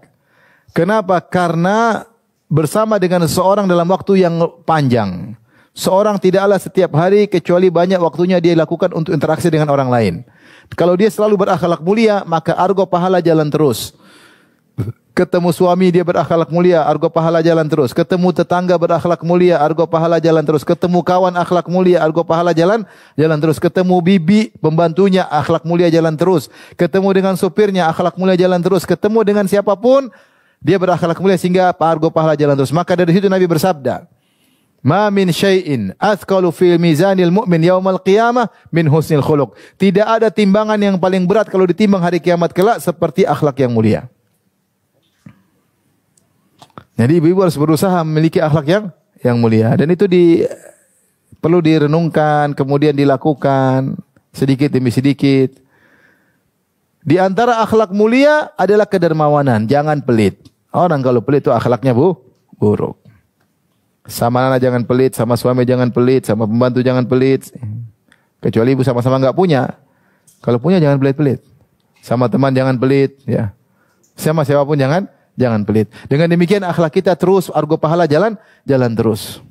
Kenapa? Karena bersama dengan seseorang dalam waktu yang panjang. Seorang tidaklah setiap hari kecuali banyak waktunya dia lakukan untuk interaksi dengan orang lain. Kalau dia selalu berakhlak mulia, maka argo pahala jalan terus. Ketemu suami dia berakhlak mulia, argo pahala jalan terus. Ketemu tetangga berakhlak mulia, argo pahala jalan terus. Ketemu kawan akhlak mulia, argo pahala jalan terus. Ketemu bibi pembantunya akhlak mulia jalan terus. Ketemu dengan sopirnya akhlak mulia jalan terus. Ketemu dengan siapapun dia berakhlak mulia sehingga argo pahala jalan terus. Maka dari situ Nabi bersabda, "Ma min syai'in athqalu fil mizanil mu'min yaumal qiyamah min husnil khuluq." Tidak ada timbangan yang paling berat kalau ditimbang hari kiamat kelak seperti akhlak yang mulia. Jadi ibu-ibu harus berusaha memiliki akhlak yang mulia, dan itu perlu direnungkan, kemudian dilakukan sedikit demi sedikit. Di antara akhlak mulia adalah kedermawanan, jangan pelit. Orang kalau pelit itu akhlaknya buruk. Sama anak jangan pelit, sama suami jangan pelit, sama pembantu jangan pelit. Kecuali ibu sama-sama enggak punya. Kalau punya jangan pelit-pelit. Sama teman jangan pelit, ya. Sama siapapun jangan pelit. Dengan demikian akhlak kita terus, argo pahala jalan terus.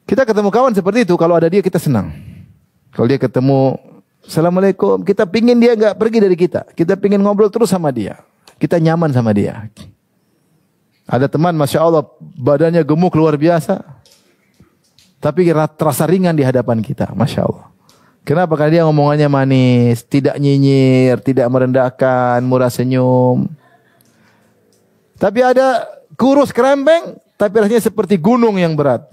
Kita ketemu kawan seperti itu, kalau ada dia kita senang. Kalau dia ketemu, Assalamualaikum, kita pingin dia enggak pergi dari kita. Kita pingin ngobrol terus sama dia. Kita nyaman sama dia. Ada teman, Masya Allah, badannya gemuk luar biasa. Tapi terasa ringan di hadapan kita, Masya Allah. Kenapa? Karena dia ngomongannya manis, tidak nyinyir, tidak merendahkan, murah senyum. Tapi ada kurus kerempeng, tapi rasanya seperti gunung yang berat.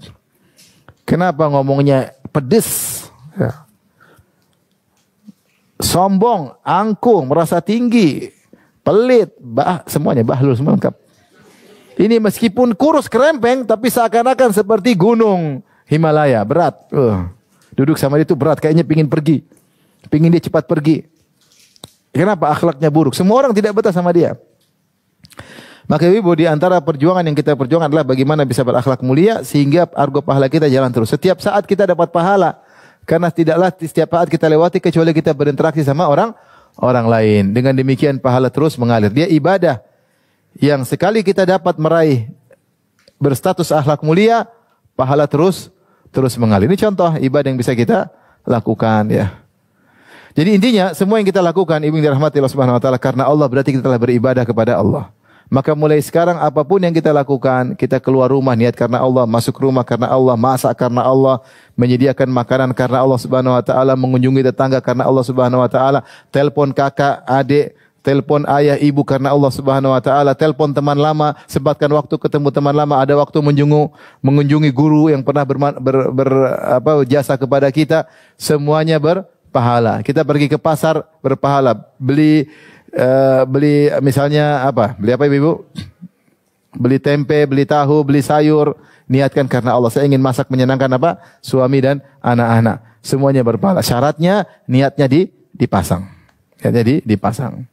Kenapa? Ngomongnya pedes, ya. Sombong, angkuh, merasa tinggi, pelit, semuanya bahlul, semua lengkap. Ini meskipun kurus kerempeng, tapi seakan-akan seperti gunung Himalaya, berat. Duduk sama dia itu berat, kayaknya pingin pergi. Pingin dia cepat pergi. Kenapa? Akhlaknya buruk. Semua orang tidak betah sama dia. Maka ibu, di antara perjuangan yang kita perjuangkan adalah bagaimana bisa berakhlak mulia sehingga argo pahala kita jalan terus. Setiap saat kita dapat pahala. Karena tidaklah setiap saat kita lewati kecuali kita berinteraksi sama orang lain. Dengan demikian pahala terus mengalir. Dia ibadah yang sekali kita dapat meraih berstatus akhlak mulia, pahala terus mengalir. Ini contoh ibadah yang bisa kita lakukan, ya. Jadi intinya semua yang kita lakukan, ibu yang dirahmati Allah Subhanahu wa taala, karena Allah berarti kita telah beribadah kepada Allah. Maka mulai sekarang apapun yang kita lakukan, kita keluar rumah niat karena Allah, masuk rumah karena Allah, masak karena Allah, menyediakan makanan karena Allah Subhanahu wa taala, mengunjungi tetangga karena Allah Subhanahu wa taala, telepon kakak, adik, telepon ayah, ibu karena Allah Subhanahu wa taala, telepon teman lama, sempatkan waktu ketemu teman lama, ada waktu mengunjungi guru yang pernah jasa kepada kita, semuanya berpahala. Kita pergi ke pasar berpahala, beli misalnya beli apa ibu? Beli tempe, beli tahu, beli sayur, niatkan karena Allah. Saya ingin masak menyenangkan suami dan anak-anak. Semuanya berpahala. Syaratnya niatnya dipasang. Jadi dipasang.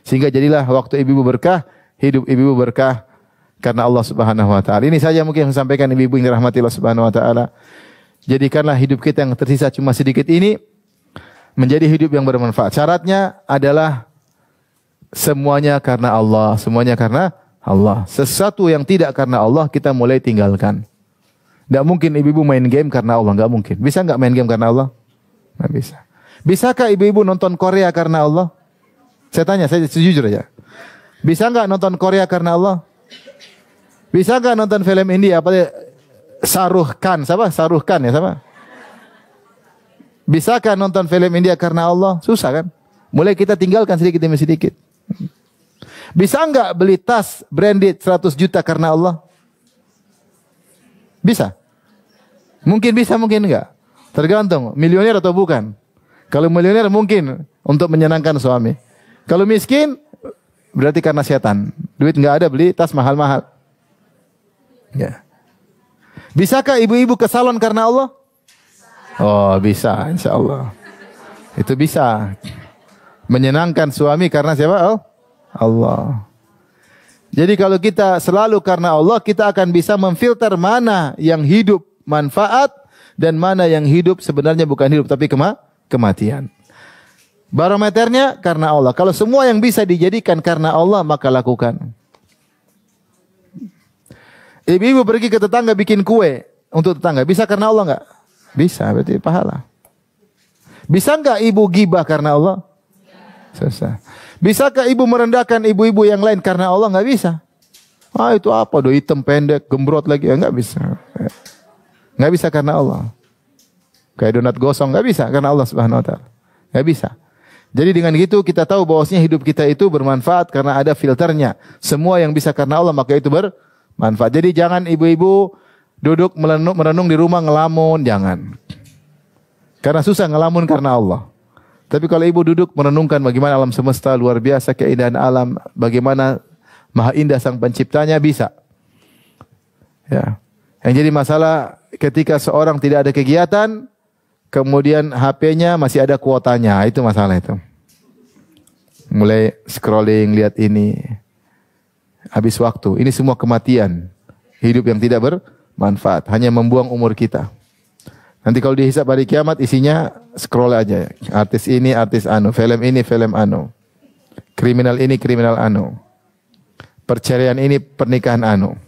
Sehingga jadilah waktu ibu berkah, hidup ibu berkah karena Allah Subhanahu wa taala. Ini saja mungkin yang saya sampaikan ibu yang dirahmati Allah Subhanahu wa taala. Jadikanlah hidup kita yang tersisa cuma sedikit ini menjadi hidup yang bermanfaat. Syaratnya adalah semuanya karena Allah, semuanya karena Allah. Sesuatu yang tidak karena Allah kita mulai tinggalkan. Tidak mungkin ibu-ibu main game karena Allah, nggak mungkin. Bisa nggak main game karena Allah? Nggak bisa. Bisakah ibu-ibu nonton Korea karena Allah? Saya tanya, saya jujur aja. Bisa nggak nonton Korea karena Allah? Bisa nggak nonton film India? Shahrukh Khan, Shahrukh Khan ya sama? Bisakah nonton film India karena Allah? Susah kan? Mulai kita tinggalkan sedikit demi sedikit. Bisa enggak beli tas branded 100 juta karena Allah? Bisa. Mungkin bisa, mungkin enggak. Tergantung milioner atau bukan. Kalau milioner mungkin untuk menyenangkan suami. Kalau miskin berarti karena setan. Duit enggak ada, beli tas mahal-mahal. Ya. Bisakah ibu-ibu ke salon karena Allah? Oh, bisa, insyaallah. Itu bisa. Menyenangkan suami karena siapa? Allah. Jadi kalau kita selalu karena Allah, kita akan bisa memfilter mana yang hidup manfaat dan mana yang hidup sebenarnya bukan hidup tapi kematian. Barometernya karena Allah. Kalau semua yang bisa dijadikan karena Allah, maka lakukan. Ibu-ibu pergi ke tetangga bikin kue untuk tetangga. Bisa karena Allah enggak? Bisa, berarti pahala. Bisa enggak ibu gibah karena Allah? Susah. Bisakah ibu merendahkan ibu-ibu yang lain karena Allah? Enggak bisa. Ah itu apa? Do hitam pendek, gembrot lagi. Enggak bisa. Enggak bisa karena Allah. Kayak donat gosong enggak bisa karena Allah Subhanahu wa taala. Enggak bisa. Jadi dengan gitu kita tahu bahwasanya hidup kita itu bermanfaat karena ada filternya. Semua yang bisa karena Allah maka itu bermanfaat. Jadi jangan ibu-ibu duduk merenung di rumah ngelamun, jangan. Karena susah ngelamun karena Allah. Tapi kalau ibu duduk merenungkan bagaimana alam semesta luar biasa, keindahan alam, bagaimana maha indah sang penciptanya, bisa. Ya. Yang jadi masalah ketika seorang tidak ada kegiatan, kemudian HP-nya masih ada kuotanya, itu masalah itu. Mulai scrolling, lihat ini, habis waktu. Ini semua kematian. Hidup yang tidak bermanfaat, hanya membuang umur kita. Nanti kalau dihisab hari kiamat isinya scroll aja. Artis ini, artis anu. Film ini, film anu. Kriminal ini, kriminal anu. Perceraian ini, pernikahan anu.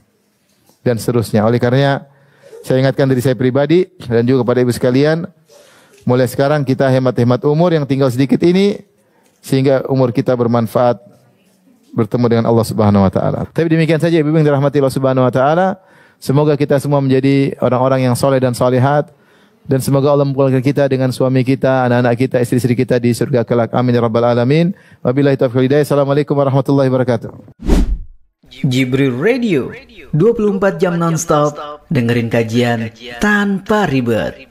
Dan seterusnya. Oleh karenanya, saya ingatkan diri saya pribadi dan juga kepada ibu sekalian. Mulai sekarang kita hemat-hemat umur yang tinggal sedikit ini. Sehingga umur kita bermanfaat bertemu dengan Allah Subhanahu wa taala. Tapi demikian saja ibu yang dirahmati Allah Subhanahu wa taala. Semoga kita semua menjadi orang-orang yang soleh dan solehat. Dan semoga Allah mempertemukan kita dengan suami kita, anak-anak kita, istri-istri kita di surga kelak. Amin ya rabbal alamin. Wabillahi taufiq wal hidayah. Assalamualaikum warahmatullahi wabarakatuh. Jibril Radio 24 jam nonstop dengerin kajian tanpa ribet.